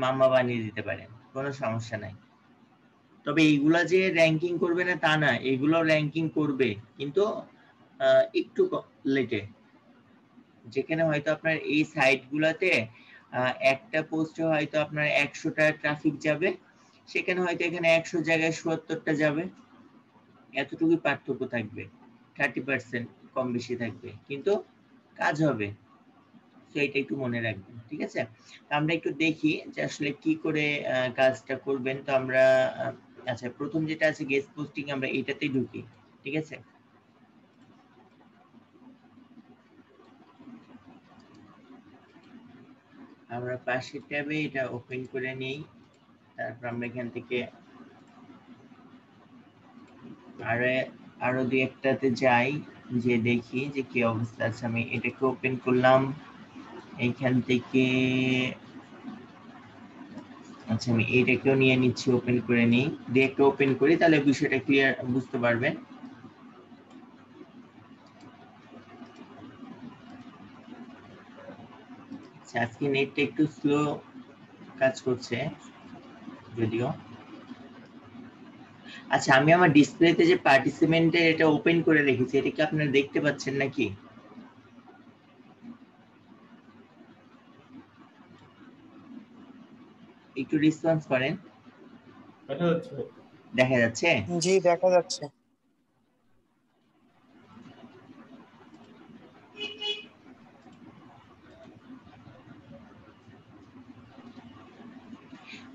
মামা বানিয়ে দিতে পারেন, কোনো সমস্যা নাই। তবে এইগুলা যে র্যাঙ্কিং করবে না তা না, এগুলো র্যাঙ্কিং করবে কিন্তু একটু লেটে। যেখানে হয়তো আপনার এই সাইট গুলাতে একটা পোস্টে হয়তো আপনার 100টা ট্রাফিক যাবে, সেখানে হয়তো এখানে 100 জায়গায় 77টা যাবে, এতটুকুই পার্থক্য থাকবে, 30% কম বেশি থাকবে, কিন্তু কাজ হবে। তো এটা একটু মনে রাখবেন, ঠিক আছে? আমরা একটু দেখি যে আসলে কি করে কাজটা করবেন। তো আমরা আচ্ছা প্রথম যেটা আছে গেস্ট পোস্টিং, আমরা এটাতেই ঢুকি, ঠিক আছে? আমরা পাশের ট্যাবে এটা ওপেন করে নেই, তারপর আমরা এখান থেকে আরো দুই একটাতে যাই, যে দেখি যে কি অবস্থা আছে। আমি এটাকে ওপেন করলাম এইখান থেকে, আচ্ছা আমি এইটাকেও নিয়ে নিচ্ছি, ওপেন করে নিই, দিয়ে একটা ওপেন করি, তাহলে বিষয়টা ক্লিয়ার বুঝতে পারবেন। আজকে নেটটা একটু স্লো কাজ করছে যদিও। আচ্ছা আমি আমার ডিসপ্লেতে যে পার্টিসিপেন্টের এটা ওপেন করে রেখেছি, এটা কি আপনারা দেখতে পাচ্ছেন নাকি? একটু রেসপন্স করেন। দেখা যাচ্ছে। দেখা যাচ্ছে? জি দেখা যাচ্ছে।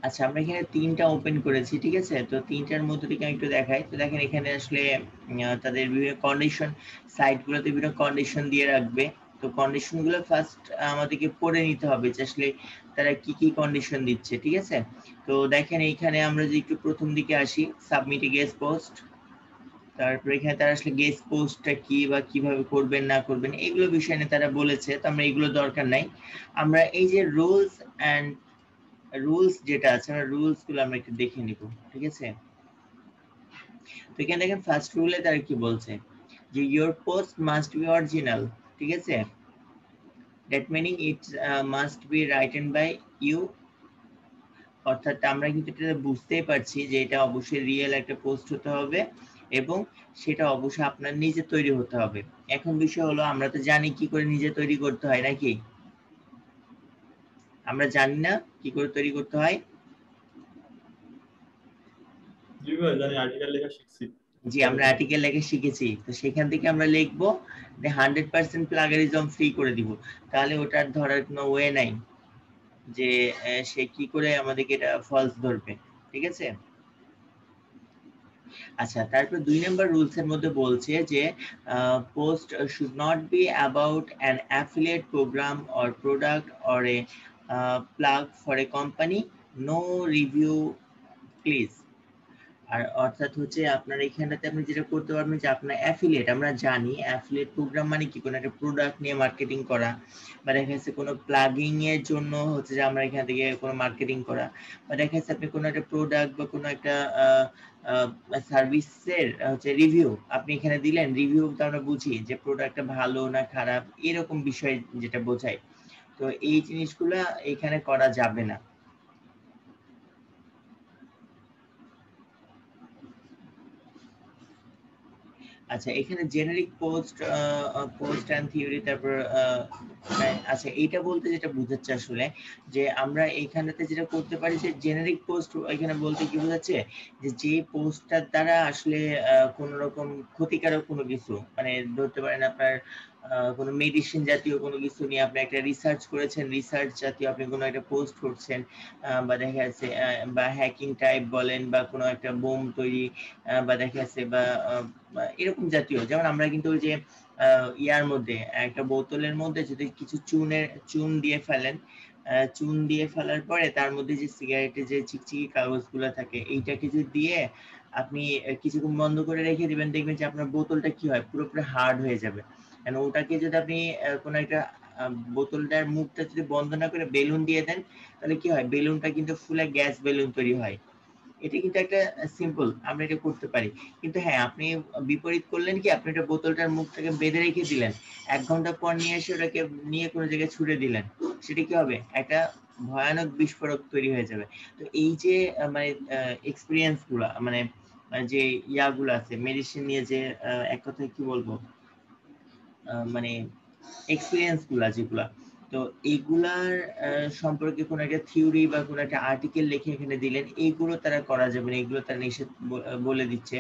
আচ্ছা আমরা এখানে তিনটা ওপেন করেছি, ঠিক আছে? তো তিনটার মধ্যে থেকে আমি একটু দেখাই। তো দেখেন এখানে আসলে তাদের বিভিন্ন কন্ডিশন, সাইটগুলোতে বিভিন্ন কন্ডিশন দিয়ে রাখবে। তো কন্ডিশনগুলো ফার্স্ট আমাদেরকে পড়ে নিতে হবে যে আসলে তারা কি কি কন্ডিশন দিচ্ছে, ঠিক আছে? তো দেখেন এইখানে আমরা যদি একটু প্রথম দিকে আসি, সাবমিট এ গেস্ট পোস্ট, তারপরে এখানে তারা আসলে গেস্ট পোস্টটা কি বা কিভাবে করবেন না করবেন এগুলো বিষয় নিয়ে তারা বলেছে। তো আমরা এগুলো দরকার নাই, আমরা এই যে রুলস এন্ড রুলস যেটা আছে আমরা রুলস গুলো আমরা একটু দেখে নিব, ঠিক আছে? তো এখানে দেখেন ফার্স্ট রুলে তারা কি বলছে যে your post must be original, ঠিক আছে? That meaning it must be written by you, অর্থাৎ আমরা কিন্তু এটা বুঝতেই পারছি যে এটা অবশ্যই রিয়েল একটা পোস্ট হতে হবে এবং সেটা অবশ্যই আপনার নিজে তৈরি হতে হবে। এখন বিষয় হলো আমরা তো জানি কি করে নিজে তৈরি করতে হয় নাকি? আমরা জানি না কি করে তৈরি করতে হয়? জি ভাই জানি, আর্টিকেল লেখা শিখছি। জি আমরা আর্টিকেল লেখা শিখেছি, তো সেখান থেকে আমরা লিখবো যে 100% প্লাগারিজম ফ্রি করে দিব, তাহলে ওটার ধরার কোনো ওয়ে নাই যে সে কি করে আমাদেরকে এটা ফলস ধরবে, ঠিক আছে? আচ্ছা তারপর 2 নাম্বার রুলস এর মধ্যে বলছে যে post should not be about an affiliate program or product or a plug for a company, no review please. আর অর্থাৎ হচ্ছে আপনার এখানটাতে আপনি যেটা করতে পারবেন যে আপনার অ্যাফিলিয়েট, আমরা জানি অ্যাফিলিয়েট প্রোগ্রাম মানে কি, কোনো একটা প্রোডাক্ট নিয়ে মার্কেটিং করা, বা দেখা যাচ্ছে কোনো প্লাগিং এর জন্য হচ্ছে যে আমরা এখান থেকে কোনো মার্কেটিং করা, বা দেখা যাচ্ছে আপনি কোনো একটা প্রোডাক্ট বা কোনো একটা সার্ভিসের হচ্ছে রিভিউ আপনি এখানে দিলেন, রিভিউ তো আমরা বুঝি যে প্রোডাক্টটা ভালো না খারাপ এরকম বিষয় যেটা বোঝায়। তো এই জিনিসগুলা এখানে করা যাবে না। আচ্ছা এখানে generic post, post and theory, তারপর আচ্ছা এইটা বলতে যেটা বোঝাচ্ছে আসলে যে আমরা এইখানেতে যেটা করতে পারি যে জেনারিক পোস্ট এখানে বলতে কি বোঝাচ্ছে যে যে পোস্টটার দ্বারা আসলে কোনো রকম ক্ষতিকারক কোনো কিছু, মানে ধরতে পারেন আপনার কোনো মেডিসিন জাতীয় কোনো কিছু নিয়ে আপনি একটা রিসার্চ করেছেন, রিসার্চ জাতীয় আপনি কোনো একটা পোস্ট করছেন, বা দেখা যাচ্ছে বা হ্যাকিং টাইপ বলেন বা কোনো একটা বোম তৈরি, বা দেখা যাচ্ছে বা এরকম জাতীয়। যেমন আমরা কিন্তু ওই যে ইয়ার মধ্যে একটা বোতলের মধ্যে যদি কিছু চুন দিয়ে ফেলেন, চুন দিয়ে ফেলার পরে তার মধ্যে যে সিগারেটের যে চিকচিকি কাগজগুলো থাকে এইটাকে যদি দিয়ে আপনি কিছুক্ষণ বন্ধ করে রেখে দিবেন, দেখবেন যে আপনার বোতলটা কি হয় পুরোপুরি হার্ড হয়ে যাবে। ওটাকে যদি আপনি কোনো একটা বোতলটার মুখটা যদি বন্ধ না করে বেলুন দিয়ে দেন, তাহলে কি হয় বেলুনটা কিন্তু ফুলে গ্যাস বেলুন তৈরি হয়। এটা কিন্তু একটা সিম্পল, আমরা এটা করতে পারি। কিন্তু হ্যাঁ আপনি বিপরীত করলেন কি, আপনি একটা বোতলটার মুখটাকে বেঁধে রেখে দিলেন, 1 ঘন্টা পর নিয়ে এসে ওটাকে নিয়ে কোনো জায়গায় ছুড়ে দিলেন, সেটা কি হবে একটা ভয়ানক বিস্ফোরক তৈরি হয়ে যাবে। তো এই যে মানে এক্সপিরিয়েন্স গুলা মানে যে ইয়াগুলো আছে মেডিসিন নিয়ে যে এক কথায় কি বলবো মানে এক্সপিরিয়েন্স গুলা যেগুলা, তো এইগুলার সম্পর্কে কোনো একটা থিওরি বা কোনো একটা আর্টিকেল লিখে এখানে দিলেন, এইগুলো তারা করা যাবে না, এগুলো তারা নিষেধ বলে দিচ্ছে।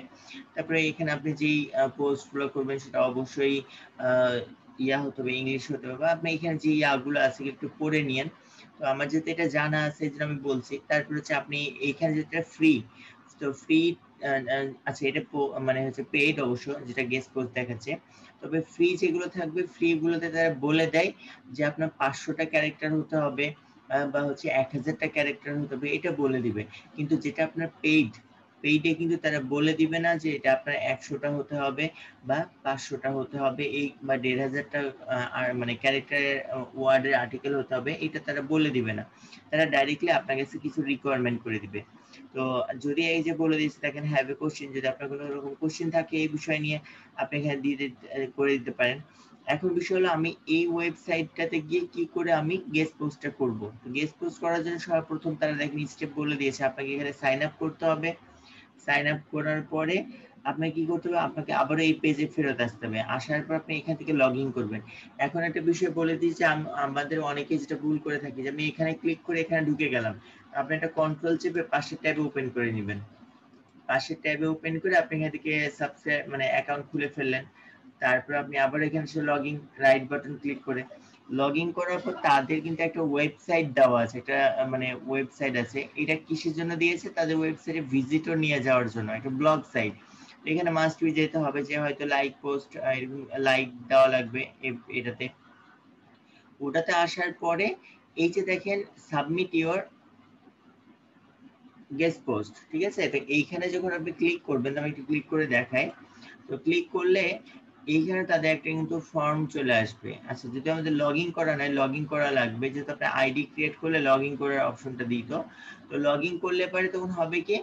তারপরে এখানে আপনি যেই পোস্ট গুলো করবেন সেটা অবশ্যই ইয়া হতে হবে, ইংলিশ হতে হবে, বা আপনি এখানে যে ইয়াগুলো আছে একটু পড়ে নিয়েন। তো আমার যেহেতু এটা জানা আছে যেটা আমি বলছি, তারপরে হচ্ছে আপনি এখানে যেটা ফ্রি, তো ফ্রি, আচ্ছা এটা মানে হচ্ছে পেইড অবশ্য যেটা গেস্ট পোস্ট দেখাচ্ছে, তবে ফ্রি যেগুলো থাকবে ফ্রি গুলোতে তারা বলে দেয় যে আপনার 500টা ক্যারেক্টার হতে হবে বা হচ্ছে 1000টা ক্যারেক্টার হতে হবে, এটা বলে দিবে। কিন্তু যেটা আপনার পেইড, পেইডে কিন্তু তারা বলে দিবে না যে এটা আপনার 100টা হতে হবে বা 500টা হতে হবে, এই বা 1500টা মানে ক্যারেক্টারের ওয়ার্ডের আর্টিকেল হতে হবে, এটা তারা বলে দিবে না। তারা ডাইরেক্টলি আপনার কাছে কিছু রিকোয়ারমেন্ট করে দিবে। তো যদি এই যে বলে দিচ্ছে দেখেন হ্যাভ এ কোশ্চেন, যদি আপনার কোনো রকম কোশ্চেন থাকে এই বিষয় নিয়ে আপনি এখানে দিয়ে করে দিতে পারেন। এখন বিষয় হলো আমি এই ওয়েবসাইটটাতে গিয়ে কি করে আমি গেস্ট পোস্টটা করব। তো গেস্ট পোস্ট করার জন্য সর্বপ্রথম তারা দেখেন স্টেপ বলে দিয়েছে, আপনাকে এখানে সাইন আপ করতে হবে। সাইন আপ করার পরে আপনাকে কি করতে হবে, আপনাকে আবারও এই পেজে ফেরত আসতে হবে, আসার পর আপনি এখান থেকে লগ ইন করবেন। এখন একটা বিষয় বলে দিয়েছি, আমাদের অনেকে যেটা ভুল করে থাকি যে আমি এখানে ক্লিক করে এখানে ঢুকে গেলাম, আপনি একটা কন্ট্রোল চেপে পাশের ট্যাবে ওপেন করে নেবেন, পাশের ট্যাবে ওপেন করে আপনি এখান থেকে সাবস্ক্রাইব মানে অ্যাকাউন্ট খুলে ফেললেন। তারপর আপনি আবার এখানে এসে লগইন রাইট বাটন ক্লিক করে লগ ইন করার পর তাদের কিন্তু একটা ওয়েবসাইট দেওয়া আছে, একটা মানে ওয়েবসাইট আছে। এটা কিসের জন্য দিয়েছে? তাদের ওয়েবসাইটে ভিজিটর নিয়ে যাওয়ার জন্য, একটা ব্লগ সাইট। এখানে মাস্ট বি যেতে হবে, যে হয়তো লাইক পোস্ট, লাইক দেওয়া লাগবে এটাতে। ওটাতে আসার পরে এই যে দেখেন সাবমিট ইওর গেস্ট পোস্ট, ঠিক আছে? তো এইখানে যখন আপনি ক্লিক করবেন, আমি একটু ক্লিক করে দেখাই। তো ক্লিক করলে এইখানে তাদের একটা কিন্তু ফর্ম চলে আসবে। আচ্ছা, যদি আমাদের লগ ইন করা নাই, লগ ইন করা লাগবে, যেহেতু আপনার আইডি ক্রিয়েট করলে লগ ইন করার অপশনটা দিত। তো লগ ইন করলে পরে তখন হবে কি,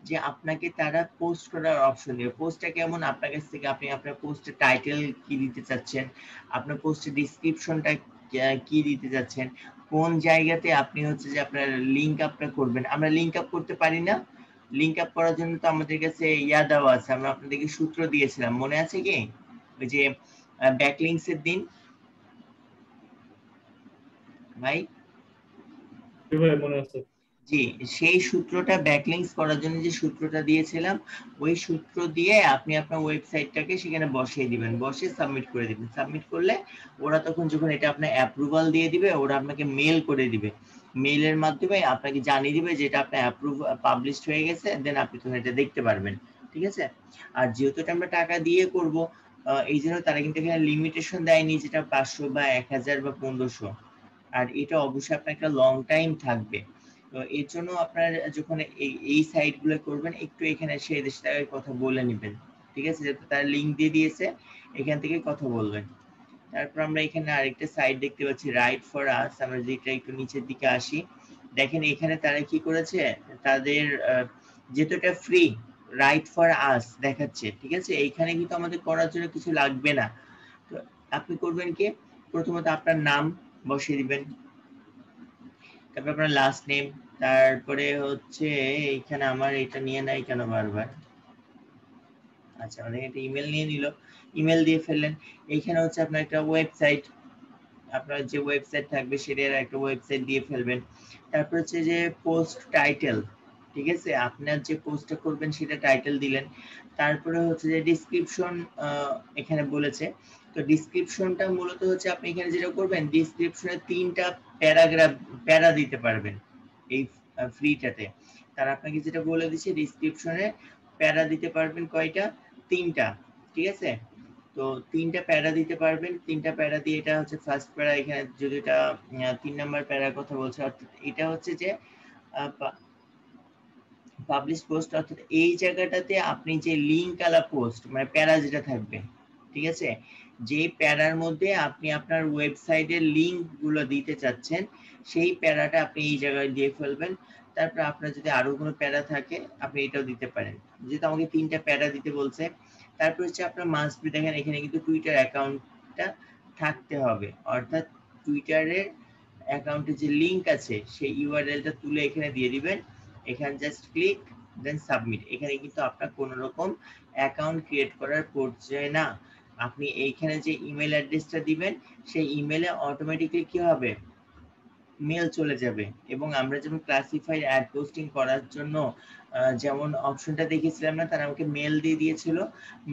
যে আপনাকে তারা পোস্ট করার অপশন দেবে। পোস্টটা কেমন, আপনার কাছ থেকে আপনি আপনার পোস্টের টাইটেল কি দিতে চাচ্ছেন, আপনার পোস্টের ডিসক্রিপশনটা কি দিতে চাচ্ছেন, কোন জায়গাতে আপনি হচ্ছে যে আপনার লিঙ্ক আপটা করবেন। আমরা লিঙ্ক আপ করতে পারি না, লিঙ্ক আপ করার জন্য তো আমাদের কাছে ইয়া দেওয়া আছে, আমরা আপনাদেরকে সূত্র দিয়েছিলাম, মনে আছে কি? ওই যে ব্যাকলিংকস এর দিন ভাই। ভাই মনে আছে। জি, সেই সূত্রটা ব্যাকলিংকস করার জন্য যে সূত্রটা দিয়েছিলাম, ওই সূত্র দিয়ে আপনি আপনার ওয়েবসাইটটাকে সেখানে বসিয়ে দিবেন, বসিয়ে সাবমিট করে দিবেন। সাবমিট করলে ওরা তখন যখন এটা আপনার অ্যাপ্রুভাল দিয়ে দিবে, ওরা আপনাকে মেল করে দিবে। মেলের মাধ্যমে আপনাকে জানিয়ে দিবে যে এটা আপনার পাবলিশড হয়ে গেছে, দেন আপনি তখন এটা দেখতে পারবেন, ঠিক আছে? আর যেহেতু এটা আমরা টাকা দিয়ে করব, এই জন্য তারা কিন্তু এখানে লিমিটেশন দেয়নি, যেটা 500 বা 1000 বা 1500। আর এটা অবশ্যই আপনার একটা লং টাইম থাকবে। তো এর জন্য আপনার যখন এই সাইট গুলো করবেন, একটু এখানে সেই দেশটাকে কথা বলে নেবেন, ঠিক আছে? যাতে তার লিংক দিয়ে দিয়েছে, এখান থেকে কথা বলবেন। তারপর আমরা এখানে আরেকটা সাইট দেখতে পাচ্ছি, রাইট ফর আস। আমরা যেটা একটু নিচের দিকে আসি, দেখেন এখানে তারা কি করেছে, তাদের যেহেতু এটা ফ্রি, রাইট ফর আস দেখাচ্ছে, ঠিক আছে? এইখানে কিন্তু আমাদের করার জন্য কিছু লাগবে না। তো আপনি করবেন কি, প্রথমত আপনার নাম বসিয়ে দিবেন, তারপর আপনার লাস্ট নেম, তারপরে হচ্ছে এইখানে আমার এটা নিয়ে নাই কেন বারবার, আচ্ছা মানে এটা ইমেল নিয়ে নিল, ইমেল দিয়ে ফেললেন। এইখানে হচ্ছে আপনার একটা ওয়েবসাইট, আপনার যে ওয়েবসাইট থাকবে সেটার একটা ওয়েবসাইট দিয়ে ফেলবেন। তারপর হচ্ছে যে পোস্ট টাইটেল, ঠিক আছে? আপনার যে পোস্টটা করবেন সেটা টাইটেল দিলেন। তারপরে হচ্ছে যে ডিসক্রিপশন এখানে বলেছে, তো ডিসক্রিপশনটা মূলত হচ্ছে আপনি এখানে যেটা করবেন, ডিসক্রিপশনে 3টা প্যারা দিতে পারবেন এই ফ্রিটাতে। তার আপনাকে যেটা বলে দিচ্ছে, ডিসক্রিপশনে প্যারা দিতে পারবেন কয়টা, 3টা, ঠিক আছে? তো 3টা প্যারা দিতে পারবেন, 3টা প্যারা দিয়ে, এটা হচ্ছে ফার্স্ট প্যারা, এখানে যদি এটা 3 নাম্বার প্যারার কথা বলছে, অর্থাৎ এটা হচ্ছে যে পাবলিশ পোস্ট, অর্থাৎ এই জায়গাটাতে আপনি যে লিংক আলা পোস্ট মানে প্যারা যেটা থাকবে, ঠিক আছে? যে প্যারার মধ্যে আপনি আপনার ওয়েবসাইটের লিংক গুলো দিতে চাচ্ছেন, সেই প্যারাটা আপনি এই জায়গায় দিয়ে ফেলবেন। তারপর আপনার যদি আরো কোনো প্যারা থাকে আপনি এটাও দিতে পারেন, যেহেতু আমাকে 3টা প্যারা দিতে বলছে। তারপর হচ্ছে আপনার মাস্ট বি, দেখেন এখানে কিন্তু টুইটার অ্যাকাউন্টটা থাকতে হবে, অর্থাৎ টুইটারের অ্যাকাউন্টে যে লিংক আছে সেই ইউআরএলটা তুলে এখানে দিয়ে দিবেন। এখানে জাস্ট ক্লিক, দেন সাবমিট। এখানে কিন্তু আপনার কোনো রকম অ্যাকাউন্ট ক্রিয়েট করার পর্যায়ে না, আপনি এইখানে যে ইমেল অ্যাড্রেসটা দিবেন, সেই ইমেলে অটোমেটিক্যালি কি হবে, মেল চলে যাবে। এবং আমরা যেমন ক্লাসিফাইড অ্যাড পোস্টিং করার জন্য যেমন অপশনটা দেখেছিলাম না, তারা আমাকে মেল দিয়ে দিয়েছিল,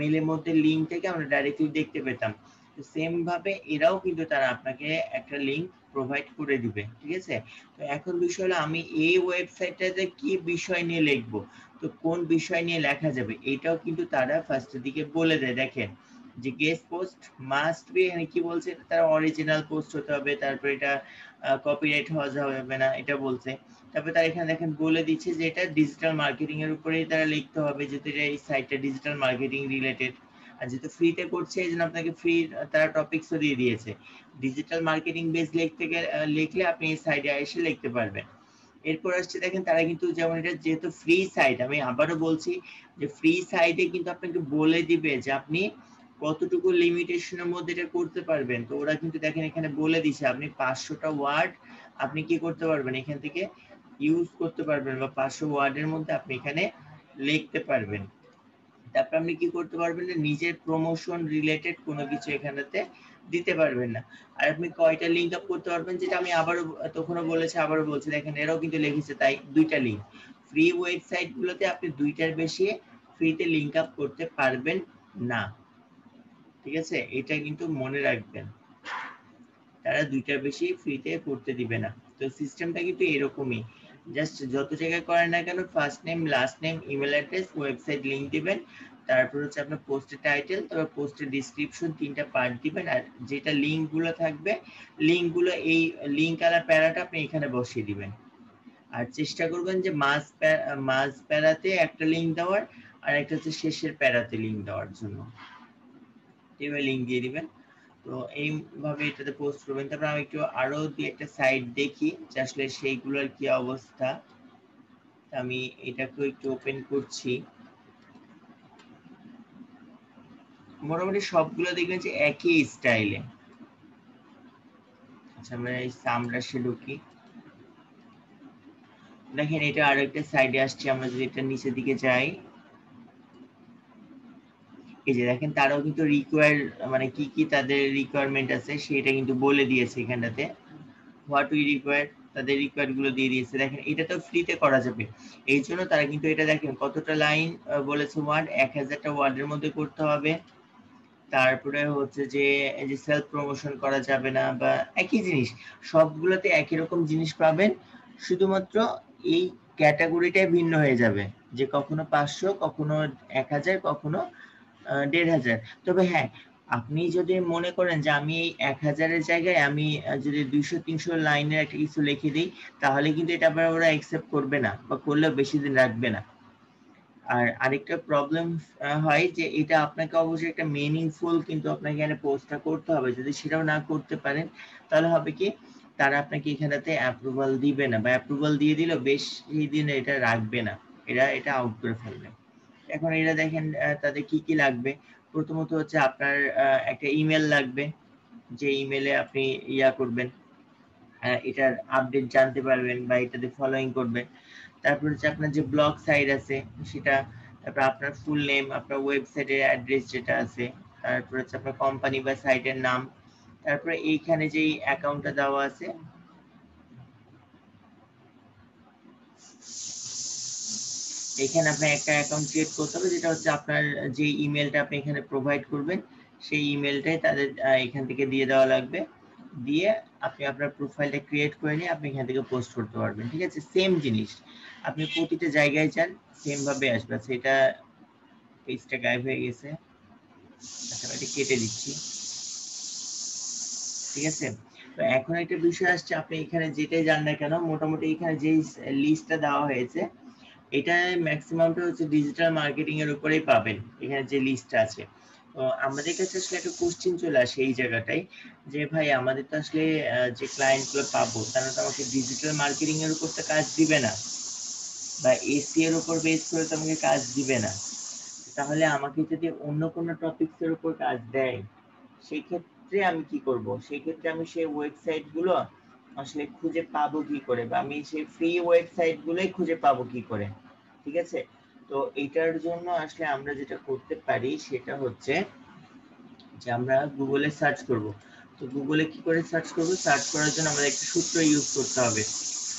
মেলের মধ্যে লিংক থেকে আমরা ডাইরেক্টলি দেখতে পেতাম। তো সেম ভাবে এরাও কিন্তু তারা আপনাকে একটা লিংক প্রোভাইড করে দিবে, ঠিক আছে? তো এখন বিষয় হলো আমি এই ওয়েবসাইটটাতে কি বিষয় নিয়ে লিখবো, তো কোন বিষয় নিয়ে লেখা যাবে, এটাও কিন্তু তারা ফার্স্টের দিকে বলে দেয়। দেখেন যে গেস্ট পোস্ট মাস্ট বি, এখানে কি বলছে, তারা অরিজিনাল পোস্ট হতে হবে, তারপর এটা কপিরাইট হওয়া যাবে না, এটা বলছে। তারপরে তারা এখানে দেখেন বলে দিচ্ছে যে এটা ডিজিটাল মার্কেটিং এর উপরেই তারা লিখতে হবে, যেহেতু এই সাইটটা ডিজিটাল মার্কেটিং রিলেটেড। আর যেহেতু ফ্রিতে করছে, এই জন্য আপনাকে ফ্রি তারা টপিকসও দিয়ে দিয়েছে। ডিজিটাল মার্কেটিং বেস লিখলে আপনি এই সাইটে এসে লিখতে পারবেন। এরপর আসছে দেখেন তারা কিন্তু, যেমন এটা যেহেতু ফ্রি সাইট, আমি আবারও বলছি যে ফ্রি সাইটে কিন্তু আপনাকে বলে দিবে যে আপনি কতটুকু লিমিটেশনের মধ্যে এটা করতে পারবেন। তো ওরা কিন্তু দেখেন এখানে বলে দিছে আপনি 500টা ওয়ার্ড আপনি কি করতে পারবেন, এখান থেকে ইউজ করতে পারবেন, বা 500 ওয়ার্ডের মধ্যে আপনি এখানে লিখতে পারবেন। তারপর আপনি কি করতে পারবেন না, নিজের প্রমোশন রিলেটেড কোনো কিছু এখানেতে দিতে পারবেন না। আর আপনি কয়টা লিংক আপ করতে পারবেন, যেটা আমি আবারও তখনও বলেছি, আবারও বলছি, দেখেন এরাও কিন্তু লিখেছে তাই 2টা লিংক। ফ্রি ওয়েবসাইট গুলোতে আপনি 2টার বেশি ফ্রিতে লিংক আপ করতে পারবেন না, ঠিক আছে? এটা কিন্তু মনে রাখবেন। তারা 2টার বেশি ফ্রিতে করতে দিবে না। তো সিস্টেমটা কিন্তু এরকমই, জাস্ট যত জায়গায় করেন না কেন first name, last name, email address, website link দিবেন, তারপর হচ্ছে আপনার পোস্টের টাইটেল, তারপর পোস্টের ডিসক্রিপশন, 3টা পার্ট দিবেন। আর যেটা লিঙ্কগুলো থাকবে, লিঙ্কগুলো এই লিঙ্ক আর প্যারাটা আপনি এখানে বসিয়ে দিবেন। আর চেষ্টা করবেন যে মাঝ প্যারাতে একটা লিঙ্ক দেওয়ার, আর একটা হচ্ছে শেষের প্যারাতে লিঙ্ক দেওয়ার জন্য, এভাবে লিঙ্ক দিয়ে দিবেন। তো এইভাবে এটাতে পোস্ট করবেন। তারপর আমি একটু আরো দুই একটা সাইট দেখি যে আসলে সেইগুলোর কি অবস্থা। আমি এটাকে একটু ওপেন করছি। মোটামুটি সবগুলো দেখবেন যে একই স্টাইলে। আচ্ছা আমরা এই সামরাসে ঢুকি, দেখেন এটা আরো একটা সাইডে আসছে। আমরা যদি এটা নিচের দিকে যাই, এই যে দেখেন তারাও কিন্তু রিকোয়ার, মানে কি কি তাদের রিকোয়ারমেন্ট আছে সেটা কিন্তু বলে দিয়েছে এখানটাতে। হোয়াট উই রিকোয়ার, তাদের রিকোয়ার গুলো দিয়ে দিয়েছে। দেখেন এটা তো ফ্রিতে করা যাবে, এই জন্য তারা কিন্তু এটা দেখেন কতটা লাইন বলেছে, ওয়ার্ড 1000টা ওয়ার্ডের মধ্যে করতে হবে। তারপরে হচ্ছে যে এই যে সেলফ প্রমোশন করা যাবে না, বা একই জিনিস সবগুলোতে একই রকম জিনিস পাবেন, শুধুমাত্র এই ক্যাটাগরিটাই ভিন্ন হয়ে যাবে, যে কখনো 500, কখনো 1000, কখনো 1500। তবে হ্যাঁ, আপনি যদি মনে করেন যে আমি এই 1000-এর জায়গায় আমি যদি 200-300 লাইনের একটা কিছু লিখে দিই, তাহলে কিন্তু এটা আবার ওরা অ্যাকসেপ্ট করবে না, বা করলেও বেশি দিন রাখবে না। আর আরেকটা প্রবলেম হয় যে এটা আপনাকে অবশ্যই একটা মিনিংফুল কিন্তু আপনাকে এখানে পোস্টটা করতে হবে। যদি সেটাও না করতে পারেন, তাহলে হবে কি, তারা আপনাকে এখানেতে অ্যাপ্রুভাল দিবে না, বা অ্যাপ্রুভাল দিয়ে দিলেও বেশি দিন এটা রাখবে না, এটা আউট করে ফেলবে। এখন এটা দেখেন তাদের কি কি লাগবে। প্রথমত হচ্ছে আপনার একটা ইমেল লাগবে, যে ইমেলে আপনি ইয়া করবেন, এটার আপডেট জানতে পারবেন বা এটাতে ফলোইং করবেন। তারপর হচ্ছে আপনার যে ব্লগ সাইট আছে সেটা, তারপর আপনার ফুল নেম, আপনার ওয়েবসাইটের অ্যাড্রেস যেটা আছে, তারপর হচ্ছে আপনার কোম্পানি বা সাইটের নাম, তারপরে এইখানে যে অ্যাকাউন্টটা দেওয়া আছে, এখানে আপনার একটা অ্যাকাউন্ট ক্রিয়েট করতে হবে, যেটা হচ্ছে আপনার যে ইমেলটা আপনি এখানে প্রোভাইড করবেন সেই ইমেলটাই তাদের এখান থেকে দিয়ে দেওয়া লাগবে। দিয়ে আপনি আপনার প্রোফাইলটা ক্রিয়েট করে নিয়ে আপনি এখান থেকে পোস্ট করতে পারবেন। ঠিক আছে, সেম জিনিস আপনি প্রতিটা জায়গায় যান সেম ভাবে আসবে। সেটা পেজটা গায়েব হয়ে গেছে, আচ্ছা এটা কেটে দিচ্ছি। ঠিক আছে, তো এখন একটা বিষয় আসছে, আপনি এখানে যেটাই যান না কেন, মোটামুটি এখানে যে লিস্টটা দেওয়া হয়েছে, এটা ম্যাক্সিমামটা হচ্ছে ডিজিটাল মার্কেটিং এর উপরেই পাবেন। এখানে যে লিস্টটা আছে, তো আমাদের কাছে আসলে একটা কোশ্চেন চলে আসে এই জায়গাটায়, যে ভাই আমাদের তো আসলে যে ক্লায়েন্ট গুলো পাবো তারা তো আমাকে ডিজিটাল মার্কেটিং এর উপর তো কাজ দিবে না, বা এসি এর উপর বেস করে তো আমাকে কাজ দিবে না। তাহলে আমাকে যদি অন্য কোনো টপিকস এর উপর কাজ দেয়, সেই ক্ষেত্রে আমি কি করব? সেই ক্ষেত্রে আমি সেই ওয়েবসাইট গুলো আসলে খুঁজে পাবো কি করে, বা আমি সেই ফ্রি ওয়েবসাইট গুলোই খুঁজে পাবো কি করে? ঠিক আছে, তো এটার জন্য আসলে আমরা যেটা করতে পারি সেটা হচ্ছে যে আমরা গুগলে সার্চ করব। তো গুগলে কি করে সার্চ করব? সার্চ করার জন্য আমাদের একটা সূত্র ইউজ করতে হবে।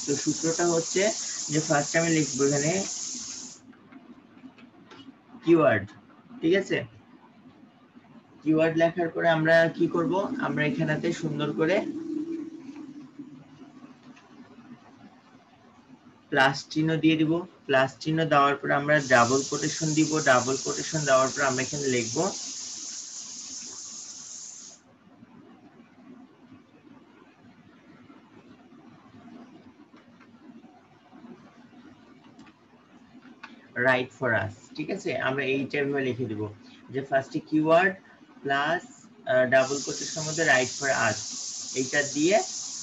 তো সূত্রটা হচ্ছে যে ফার্স্ট আমি লিখবো এখানে কিওয়ার্ড। ঠিক আছে, কিওয়ার্ড লেখার পরে আমরা কি করব, আমরা এখানেতে সুন্দর করে প্লাস চিহ্ন দিয়ে দিব। প্লাস চিহ্ন দেওয়ার পর আমরা ডাবল কোটেশন দিব। ডাবল কোটেশন দেওয়ার পর আমরা এখানে লিখব রাইট ফর আস। ঠিক আছে, আমরা এইটা এভাবে লিখে দিব যে ফার্স্টে কিওয়ার্ড প্লাস ডাবল কোটেশনের মধ্যে রাইট ফর আস, এইটা দিয়ে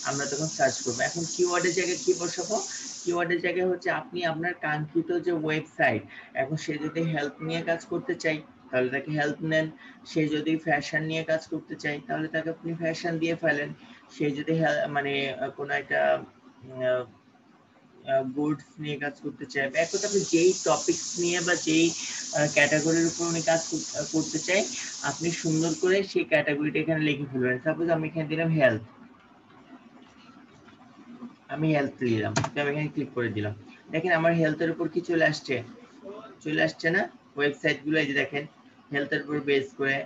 আমরা তখন সার্চ করব। এখন কিওয়ার্ডের জায়গায় কি বসাবো? কিওয়ার্ডের জায়গায় হচ্ছে আপনি আপনার কাঙ্ক্ষিত যে ওয়েবসাইট, এখন সে যদি হেল্প নিয়ে কাজ করতে চাই তাহলে তাকে হেল্প নেন, সে যদি ফ্যাশন নিয়ে কাজ করতে চাই তাহলে তাকে আপনি ফ্যাশন দিয়ে ফেলেন, সে যদি মানে কোনো একটা গুডস নিয়ে কাজ করতে চাই, বা এক কথা আপনি যেই টপিকস নিয়ে বা যেই ক্যাটাগরির উপর উনি কাজ করতে চাই, আপনি সুন্দর করে সেই ক্যাটাগরিটা এখানে লিখে ফেলবেন। সাপোজ আমি এখানে দিলাম হেলথ, আমি হেলথ দিলাম, আমি এখানে ক্লিক করে দিলাম। দেখেন আমার হেলথের উপর কি চলে আসছে, চলে আসছে না ওয়েবসাইট গুলো? এই যে দেখেন হেলথের উপর বেস করে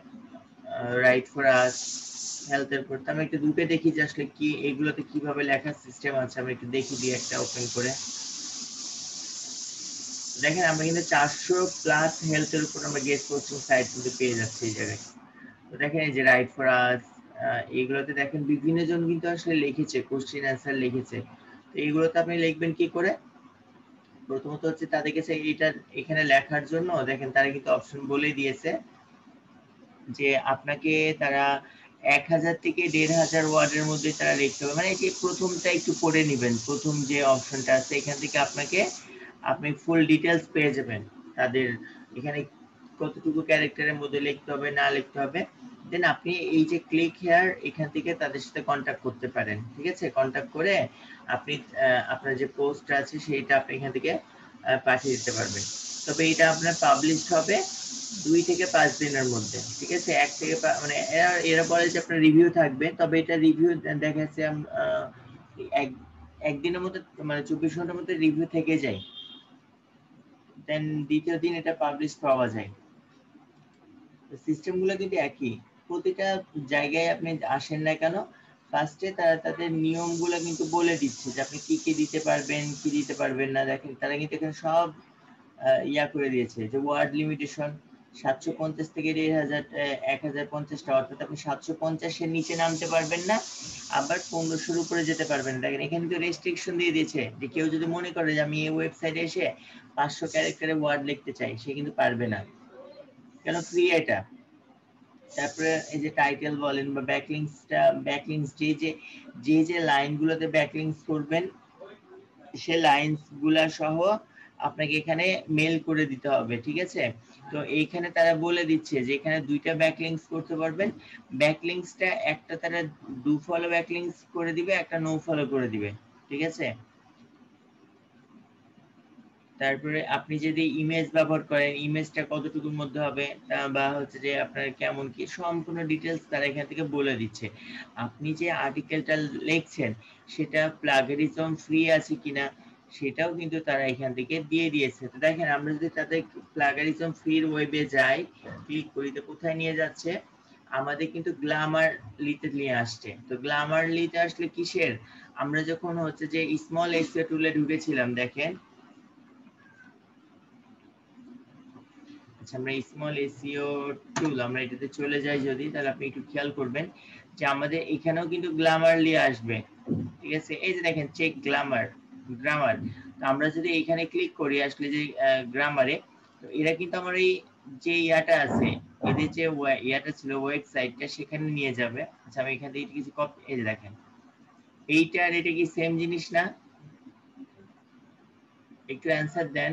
রাইট ফর আস, হেলথের উপর। তো আমি একটু দুটো দেখি যে আসলে কি এগুলোতে কিভাবে লেখার সিস্টেম আছে, আমি একটু দেখি দিই একটা ওপেন করে। দেখেন আমরা কিন্তু 400+ হেলথের উপর আমরা গেস্ট কোচিং সাইট কিন্তু পেয়ে যাচ্ছি এই জায়গায়। তো দেখেন এই যে রাইট ফর আস, এইগুলোতে দেখেন বিভিন্ন জন কিন্তু আসলে লিখেছে, কোশ্চেন অ্যান্সার লিখেছে। তো এইগুলোতে আপনি লিখবেন কি করে? প্রথমত হচ্ছে তাদের কাছে এটা এখানে লেখার জন্য দেখেন তারা কিন্তু অপশন বলে দিয়েছে যে আপনাকে তারা 1000 থেকে 1500 ওয়ার্ডের মধ্যে তারা লিখতে হবে। মানে যে প্রথমটা একটু পড়ে নেবেন, প্রথম যে অপশনটা আছে এখান থেকে আপনি ফুল ডিটেলস পেয়ে যাবেন তাদের এখানে কতটুকু ক্যারেক্টারের মধ্যে লিখতে হবে না লিখতে হবে। দেন আপনি এই যে ক্লিক হেয়ার এখান থেকে তাদের সাথে কন্টাক্ট করতে পারেন। ঠিক আছে, কন্টাক্ট করে আপনি আপনার যে পোস্ট আছে সেইটা আপনি এখান থেকে পাঠিয়ে দিতে পারবেন। তবে এটা আপনার পাবলিশড হবে 2 থেকে 5 দিনের মধ্যে। ঠিক আছে, 1 থেকে মানে এরা বলে যে আপনার রিভিউ থাকবে, তবে এটা রিভিউ দেখা যাচ্ছে একদিনের মধ্যে মানে 24 ঘন্টার মধ্যে রিভিউ থেকে যায়, দেন দ্বিতীয় দিন এটা পাবলিশ পাওয়া যায়। সিস্টেম গুলো কিন্তু একই, প্রতিটা জায়গায় আপনি আসেন না কেন ফার্স্টে তারা তাদের নিয়মগুলো কিন্তু বলে দিচ্ছে যে আপনি কি কি দিতে পারবেন কি দিতে পারবেন না। দেখেন তারা কিন্তু এখানে সব ইয়া করে দিয়েছে যে ওয়ার্ড লিমিটেশন 750 থেকে 1050টা, অর্থাৎ আপনি 750 এর নিচে নামতে পারবেন না, আবার 1500 এর উপরে যেতে পারবেন না। দেখেন এখানে তো রেস্ট্রিকশন দিয়ে দিয়েছে যে কেউ যদি মনে করে যে আমি এই ওয়েবসাইটে এসে 500 ক্যারেক্টারে ওয়ার্ড লিখতে চাই, সে কিন্তু পারবে না, কেন ফ্রি এটা। তারপরে এই যে টাইটেল বলেন বা ব্যাকলিংস যে লাইনগুলোতে ব্যাকলিংস করবেন সে লাইনস গুলা সহ আপনাকে এখানে মেল করে দিতে হবে। ঠিক আছে, তো এইখানে তারা বলে দিচ্ছে যে এখানে দুইটা ব্যাকলিংস করতে পারবেন। ব্যাকলিংসটা একটা তারা ডু ফলো ব্যাকলিংস করে দিবে, একটা নো ফলো করে দিবে। ঠিক আছে, তারপরে আপনি যদি ইমেজ ব্যবহার করেন ইমেজটা কতটুকুর মধ্যে হবে বা হচ্ছে যে আপনার কেমন কি সম্পূর্ণ ডিটেলস তারা এখান থেকে বলে দিচ্ছে। আপনি যে আর্টিকেলটা লিখছেন সেটা প্লাগারিজম ফ্রি আছে কিনা সেটাও কিন্তু তারা এখান থেকে দিয়ে দিয়েছে। তো দেখেন আমরা যদি তাদের প্লাগারিজম ফ্রির ওয়েবে যাই, ক্লিক করি, তো কোথায় নিয়ে যাচ্ছে? আমাদের কিন্তু গ্ল্যামারলিতে নিয়ে আসছে। তো গ্ল্যামারলিতে আসলে কিসের, আমরা যখন হচ্ছে যে স্মল এসইও টুলে ঢুকেছিলাম, দেখেন আচ্ছা আমরা স্মল এসইও টুল আমরা এটাতে চলে যাই যদি, তাহলে আপনি একটু খেয়াল করবেন যে আমাদের এখানেও কিন্তু গ্ল্যামারলি আসবে। ঠিক আছে, এই যে দেখেন চেক গ্রামার। তো আমরা যদি এখানে ক্লিক করি আসলে যে গ্রামারে, তো এরা কিন্তু আমার এই যে ইয়াটা আছে এদের যে ইয়াটা ছিল ওয়েবসাইটটা সেখানে নিয়ে যাবে। আচ্ছা আমি এখান থেকে কিছু কপি, এই যে দেখেন এইটা আর এটা কি সেম জিনিস না? একটু অ্যানসার দেন।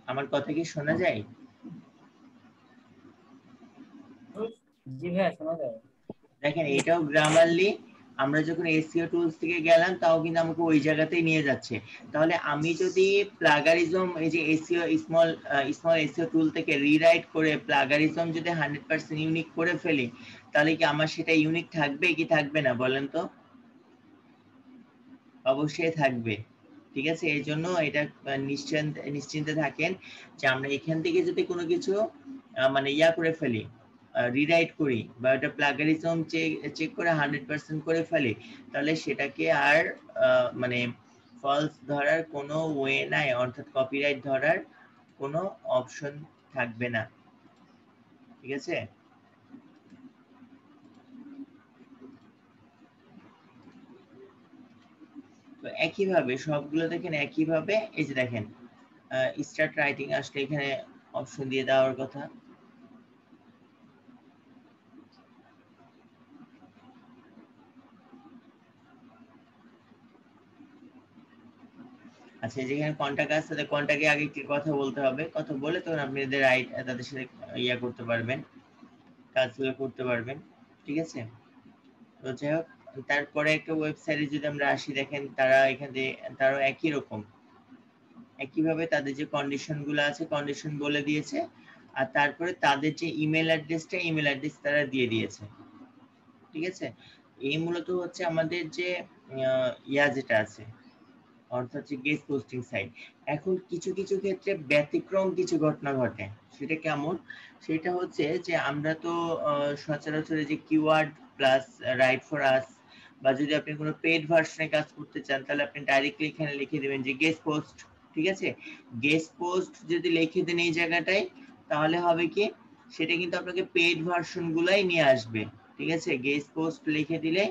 আমার কথা কি শোনা যায়? জি ভাইয়া শোনা যায়। দেখেন এটাও গ্রামারলি, আমরা যখন এসইও টুলস থেকে গেলাম তাও কিন্তু আমাকে ওই জায়গাতেই নিয়ে যাচ্ছে। তাহলে আমি যদি প্লাগারিজম এই যে এসইও স্মল এসইও টুল থেকে রিরাইট করে প্লাগারিজম যদি 100% ইউনিক করে ফেলি, তাহলে কি আমার সেটা ইউনিক থাকবে কি থাকবে না বলেন তো? অবশ্যই থাকবে। ঠিক আছে, এই জন্য এটা নিশ্চিন্তে থাকেন যে আমরা এখান থেকে যদি কোনো কিছু মানে ইয়া করে ফেলি, রিরাইট করি বা এটা প্লাগারিজম চেক করে 100% করে ফেলি, তাহলে সেটাকে আর মানে ফলস ধরার কোনো ওয়ে নাই, অর্থাৎ কপিরাইট ধরার কোনো অপশন থাকবে না। ঠিক আছে, তো একইভাবে সবগুলো দেখেন একইভাবে এই যে দেখেন স্টার্ট রাইটিং আসলে এখানে অপশন দিয়ে দেওয়ার কথা। আচ্ছা যেখানে কন্টাক্ট আছে তাদের কন্টাক্টে আগে কি কথা বলতে হবে, কথা বলে তখন আপনি তাদের সাথে ইয়া করতে পারবেন, কাজগুলো করতে পারবেন। ঠিক আছে, তো যাই হোক, তারপরে একটা ওয়েবসাইটে যদি আমরা আসি, দেখেন তারা এখানে তারও একই রকম একইভাবে তাদের যে কন্ডিশন গুলো আছে কন্ডিশন বলে দিয়েছে, আর তারপরে তাদের যে ইমেল অ্যাড্রেস তারা দিয়ে দিয়েছে। ঠিক আছে, এই মূলত হচ্ছে আমাদের যে ইয়া যেটা আছে অর্থাৎ গেস্ট পোস্টিং সাইট। এখন কিছু কিছু ক্ষেত্রে ব্যতিক্রম কিছু ঘটনা ঘটে। সেটা কেমন? সেটা হচ্ছে যে আমরা তো সচরাচর যে keyword plus right for us, বা যদি আপনি কোনো পেড ভার্সনে কাজ করতে চান তাহলে আপনি ডাইরেক্টলি এখানে লিখে দেবেন যে গেস্ট পোস্ট। ঠিক আছে, গেস্ট পোস্ট যদি লিখে দেন এই জায়গাটায়, তাহলে হবে কি সেটা কিন্তু আপনাকে পেড ভার্সন গুলাই নিয়ে আসবে। ঠিক আছে, গেস্ট পোস্ট লিখে দিলে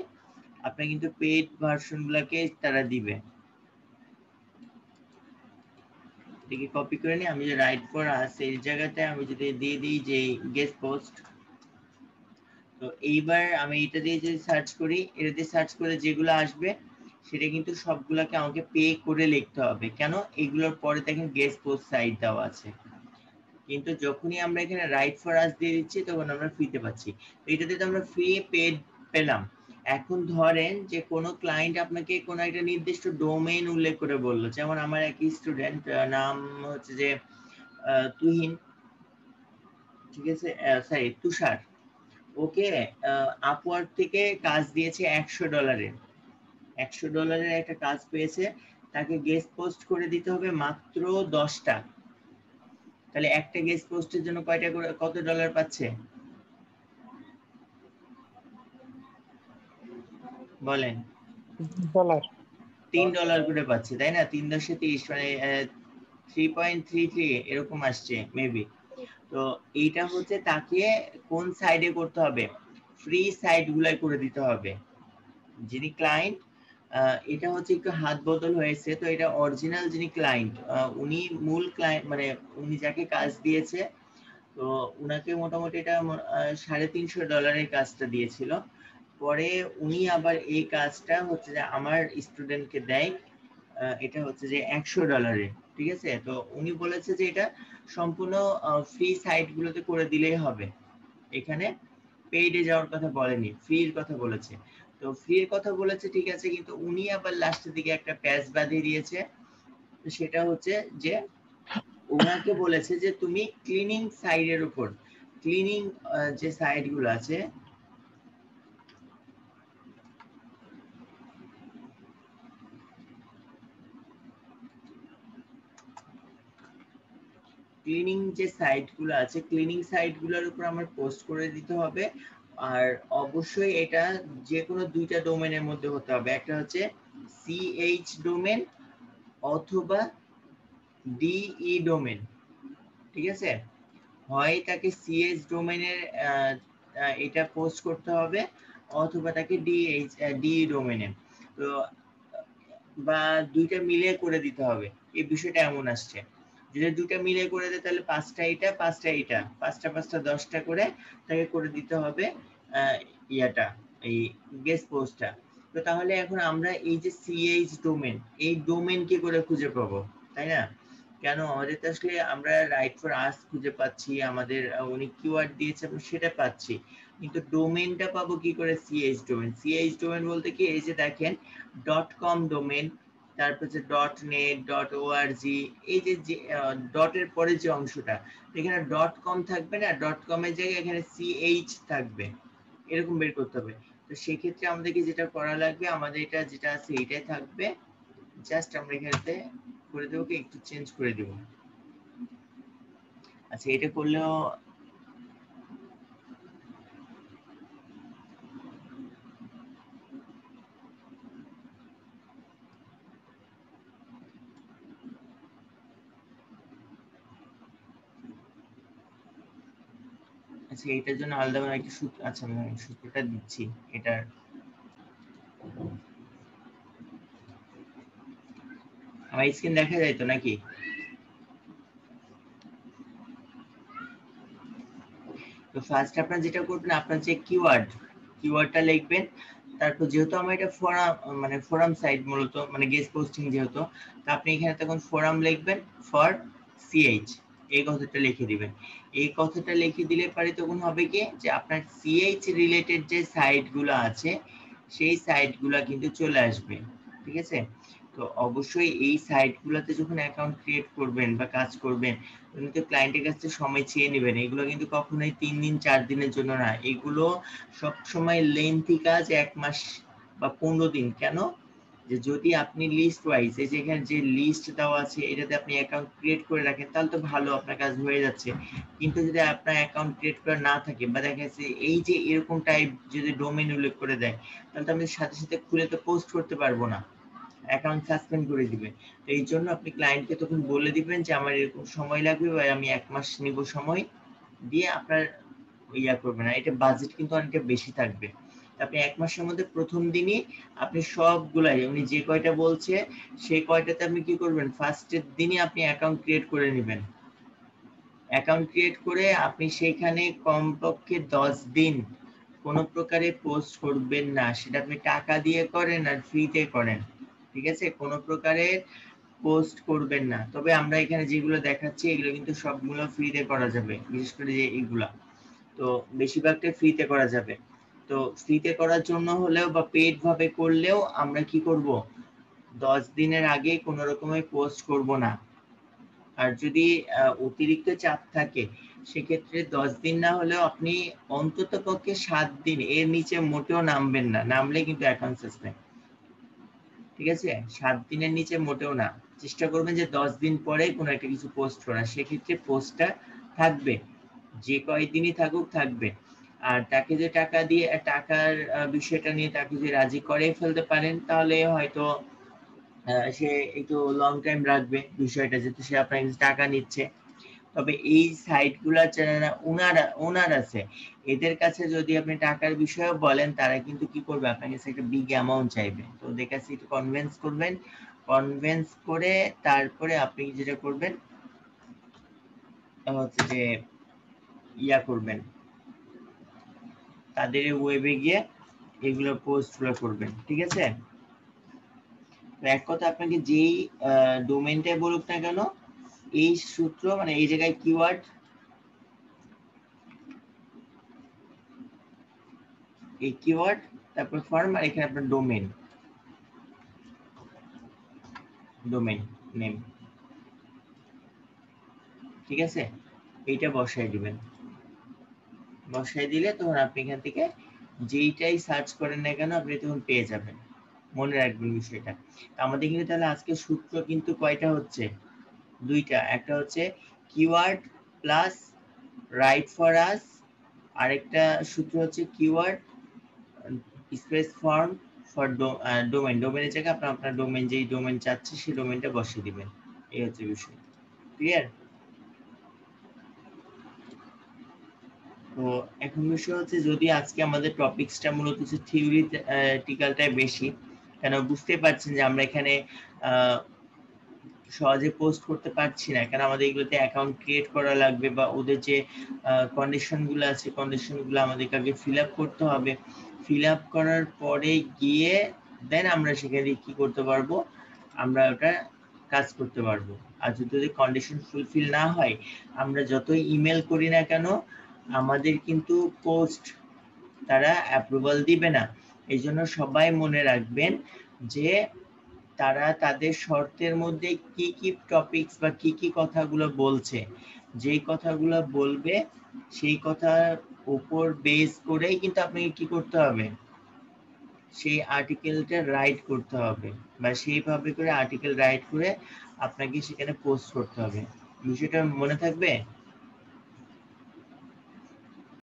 আপনি কিন্তু পেড ভার্সন গুলাকে তারা দিবে। এটাকে কপি করে নিয়ে আমি যে রাইট ফর আস এই জায়গাতে আমি যদি দিয়ে দিই যে গেস্ট পোস্ট, তো এইবার আমি এটা দিয়ে যদি সার্চ করি, এটা দিয়ে সার্চ করে যেগুলো আসবে সেটা কিন্তু সবগুলোকে আমাকে পে করে লিখতে হবে। কেন? এগুলোর পরে দেখেন গেস্ট পোস্ট সাইট দেওয়া আছে, কিন্তু যখনই আমরা এখানে রাইট ফর আস দিয়ে দিচ্ছি তখন আমরা ফ্রিতে পাচ্ছি। এটাতে তো আমরা ফ্রি পেড পেলাম। এখন ধরেন যে কোনো ক্লায়েন্ট আপনাকে কোনো একটা নির্দিষ্ট ডোমেইন উল্লেখ করে বললো, যেমন আমার এক স্টুডেন্ট নাম হচ্ছে যে তুহিন, ঠিক আছে, সরি তুষার, ওকে আপওয়ার্ক থেকে কাজ দিয়েছে $100, $100 একটা কাজ পেয়েছে, তাকে গেস্ট পোস্ট করে দিতে হবে মাত্র 10টা। তাহলে একটা গেস্ট পোস্টের জন্য কয়টা করে কত ডলার পাচ্ছে বলেন? $3 করে পাচ্ছে, তাই না? 3 × 30 মানে 3.33 এরকম আসছে মেবি। তো এইটা হচ্ছে তাকে কোন সাইডে করতে হবে? ফ্রি সাইট গুলাই করে দিতে হবে। যিনি ক্লায়েন্ট, এটা হচ্ছে একটু হাত বদল হয়েছে, তো এটা অরিজিনাল যিনি ক্লায়েন্ট উনি মূল ক্লায়েন্ট, মানে উনি যাকে কাজ দিয়েছে, তো উনাকে মোটামুটি এটা $350 কাজটা দিয়েছিল। পরে উনি আবার এই কাজটা হচ্ছে যে আমার স্টুডেন্টকে দেয়, এটা হচ্ছে যে $100। ঠিক আছে, তো উনি বলেছে যে এটা সম্পূর্ণ ফ্রি সাইট গুলোতে করে দিলেই হবে, এখানে পেইডে যাওয়ার কথা বলেনি, ফ্রির কথা বলেছে। তো ফ্রির কথা বলেছে ঠিক আছে, কিন্তু উনি আবার লাস্টের দিকে একটা প্যাচ বাঁধিয়ে দিয়েছে। সেটা হচ্ছে যে ওনাকে বলেছে যে তুমি ক্লিনিং সাইডের উপর, ক্লিনিং যে সাইট গুলো আছে, ক্লিনিং যে সাইট গুলো আছে, ক্লিনিং সাইট গুলোর উপর আমার পোস্ট করে দিতে হবে। আর অবশ্যই এটা যে কোনো দুইটা ডোমেনের মধ্যে হতে হবে, একটা হচ্ছে CH ডোমেন অথবা DE ডোমেন। ঠিক আছে, হয় তাকে CH ডোমেনের এটা পোস্ট করতে হবে, অথবা তাকে DE ডোমেনে, তো বা দুইটা মিলিয়ে করে দিতে হবে। এই বিষয়টা এমন আসছে, যদি দুইটা মিলিয়ে করে দেয় তাহলে 5টা এটা 5টা এটা 5টা 5টা 10টা করে তাকে করে দিতে হবে ইয়াটা, এই গেস্ট পোস্টটা। তো তাহলে এখন আমরা এই যে CH ডোমেন, এই ডোমেন কি করে খুঁজে পাবো, তাই না? কেন আমাদের তো আসলে আমরা রাইট ফর আস খুঁজে পাচ্ছি, আমাদের উনি কিওয়ার্ড দিয়েছে আমরা সেটা পাচ্ছি, কিন্তু ডোমেনটা পাবো কি করে? CH domain. CH ডোমেন বলতে কি, এই যে দেখেন .com ডোমেন, তারপর যে .net .org, এই যে ডটের পরে যে অংশটা, এখানে .com থাকবে না, .com এর জায়গায় এখানে CH থাকবে, এরকম বের করতে হবে। তো সেই ক্ষেত্রে আমাদেরকে যেটা করা লাগবে, আমাদের এটা যেটা আছে এটাই থাকবে, জাস্ট আমরা এখানে করে দেবো কি একটু চেঞ্জ করে দিব। আচ্ছা, এটা করলেও আচ্ছা, এটার জন্য আলাদা করে একটা সূত্র, আচ্ছা আমি সূত্রটা দিচ্ছি এটার। আমার স্ক্রিন দেখা যায় তো নাকি? তো ফার্স্ট আপনার যেটা করবেন, আপনার যে কিওয়ার্ডটা লিখবেন, তারপর যেহেতু আমার এটা ফোরাম, মানে ফোরাম সাইট মূলত, মানে গেস্ট পোস্টিং যেহেতু, তো আপনি এখানে তখন ফোরাম লিখবেন ফর CH, এই কথাটা লিখে দিবেন। এই কথাটা লিখে দিলে পরে তখন হবে কি যে আপনার CH রিলেটেড যে সাইটগুলো আছে সেই সাইটগুলো কিন্তু চলে আসবে। ঠিক আছে, তো অবশ্যই এই সাইটগুলোতে যখন অ্যাকাউন্ট ক্রিয়েট করবেন বা কাজ করবেন, আপনি তো ক্লায়েন্টের কাছে সময় চেয়ে নেবেন। এগুলো কিন্তু কখনোই 3 দিন 4 দিনের জন্য না, এগুলো সব সময় লেন্থি কাজ, 1 মাস বা 15 দিন। কেন? যে যদি আপনি লিস্ট ওয়াইজ এই যে এখানে যে লিস্ট দেওয়া আছে এটাতে আপনি অ্যাকাউন্ট ক্রিয়েট করে রাখেন তাহলে তো ভালো, আপনার কাজ হয়ে যাচ্ছে। কিন্তু যদি আপনার অ্যাকাউন্ট ক্রিয়েট করা না থাকে বা দেখা যাচ্ছে এই যে এরকম টাইপ যদি ডোমেইন উল্লেখ করে দেয় তাহলে তো আমি সাথে সাথে খুলে তো পোস্ট করতে পারবো না, অ্যাকাউন্ট সাসপেন্ড করে দিবে। তো এই জন্য আপনি ক্লায়েন্টকে তখন বলে দিবেন যে আমার এরকম সময় লাগবে বা আমি 1 মাস নিব সময়, দিয়ে আপনার ইয়া করবেন। আর এটা বাজেট কিন্তু অনেকটা বেশি থাকবে। আপনি 1 মাসের মধ্যে প্রথম দিনই আপনি সবগুলাই উনি যে কয়টা বলছে সেই কয়টাতে আপনি কি করবেন, ফার্স্টের দিনই আপনি অ্যাকাউন্ট ক্রিয়েট করে নেবেন। অ্যাকাউন্ট ক্রিয়েট করে আপনি সেইখানে কমপক্ষে 10 দিন কোনো প্রকারে পোস্ট করবেন না, সেটা আপনি টাকা দিয়ে করেন আর ফ্রিতে করেন, ঠিক আছে? কোনো প্রকারের পোস্ট করবেন না। তবে আমরা এখানে যেগুলো দেখাচ্ছি এগুলো কিন্তু সবগুলো ফ্রিতে করা যাবে, বিশেষ করে যে এইগুলা তো বেশিরভাগটাই ফ্রিতে করা যাবে। তো ফ্রিতে করার জন্য হলেও বা পেইড ভাবে করলেও আমরা কি করব, 10 দিনের আগে কোনো রকমের পোস্ট করব না। আর যদি অতিরিক্ত চাপ থাকে সেক্ষেত্রে 10 দিন না হলেও আপনি অন্তত পক্ষে 7 দিন এর নিচে মোটেও নামবেন না, নামলে কিন্তু অ্যাকাউন্ট সাসপেন্ড, ঠিক আছে? 7 দিনের নিচে মোটেও না। চেষ্টা করবেন যে 10 দিন পরে কোনো একটা কিছু পোস্ট করা, সেক্ষেত্রে পোস্টটা থাকবে, যে কয়দিনই থাকুক থাকবে। আর তাকে যে টাকা দিয়ে টাকার বিষয়টা নিয়ে তাকে যে রাজি করে ফেলতে পারেন তাহলে হয়তো সে একটু লং টাইম রাখবে বিষয়টা, যেহেতু সে আপনার কাছে টাকা নিচ্ছে। তবে এই সাইটগুলা যারা ওনার আছে এদের কাছে যদি আপনি টাকার বিষয়ে বলেন তারা কিন্তু কি করবে, আপনার কাছে একটা বিগ অ্যামাউন্ট চাইবে। তো ওদের কাছে একটু কনভিন্স করবেন, কনভিন্স করে তারপরে আপনি যেটা করবেন হচ্ছে যে ইয়া করবেন, তাদের ওয়েবে গিয়ে এগুলো পোস্টগুলো করবেন, ঠিক আছে? এক কথা আপনাকে যেই ডোমেইনটাই বলুক না কেন এই সূত্র মানে এই জায়গায় কিওয়ার্ড, এই কিওয়ার্ড তারপর ফর্ম আর এখানে আপনার ডোমেইন নেম, ঠিক আছে? এইটা বসাই দিবেন। বসাই দিলে তখন আপনি এখান থেকে যেইটাই সার্চ করেন না কেন আপনি তখন পেয়ে যাবেন। মনে রাখবেন বিষয়টা। আমাদের কিন্তু তাহলে আজকে সূত্র কিন্তু কয়টা হচ্ছে, 2টা। একটা হচ্ছে keyword plus right for us, আরেকটা সূত্র হচ্ছে keyword space form for domain. ডোমেইনের জায়গায় আপনার ডোমেইন যেই ডোমেইন চাচ্ছে সেই ডোমেইনটা বসিয়ে দিবেন। এই হচ্ছে বিষয়। ক্লিয়ার? তো এখন বিষয় হচ্ছে যদি আজকে আমাদের টপিকসটা মূলত হচ্ছে থিওরিটিক্যালটাই বেশি, কেন বুঝতে পারছেন যে আমরা এখানে সহজে পোস্ট করতে পারছি না, কারণ আমাদের এগুলোতে অ্যাকাউন্ট ক্রিয়েট করা লাগবে বা ওদের যে কন্ডিশনগুলো আছে কন্ডিশনগুলো আমাদেরকে আগে ফিল আপ করতে হবে। ফিল আপ করার পরে গিয়ে দেন আমরা সেখানে কি করতে পারবো, আমরা ওটা কাজ করতে পারবো। আর যদি কন্ডিশন ফুলফিল না হয় আমরা যতই ইমেল করি না কেন আমাদের কিন্তু পোস্ট তারা অ্যাপ্রুভাল দিবে না। এই জন্য সবাই মনে রাখবেন যে তারা তাদের শর্তের মধ্যে কি কি টপিকস বা কি কি কথাগুলো বলছে, যেই কথাগুলো বলবে সেই কথার উপর বেস করেই কিন্তু আপনাকে কি করতে হবে, সেই আর্টিকেলটা রাইট করতে হবে বা সেইভাবে করে আর্টিকেল রাইট করে আপনাকে সেখানে পোস্ট করতে হবে। বিষয়টা মনে থাকবে?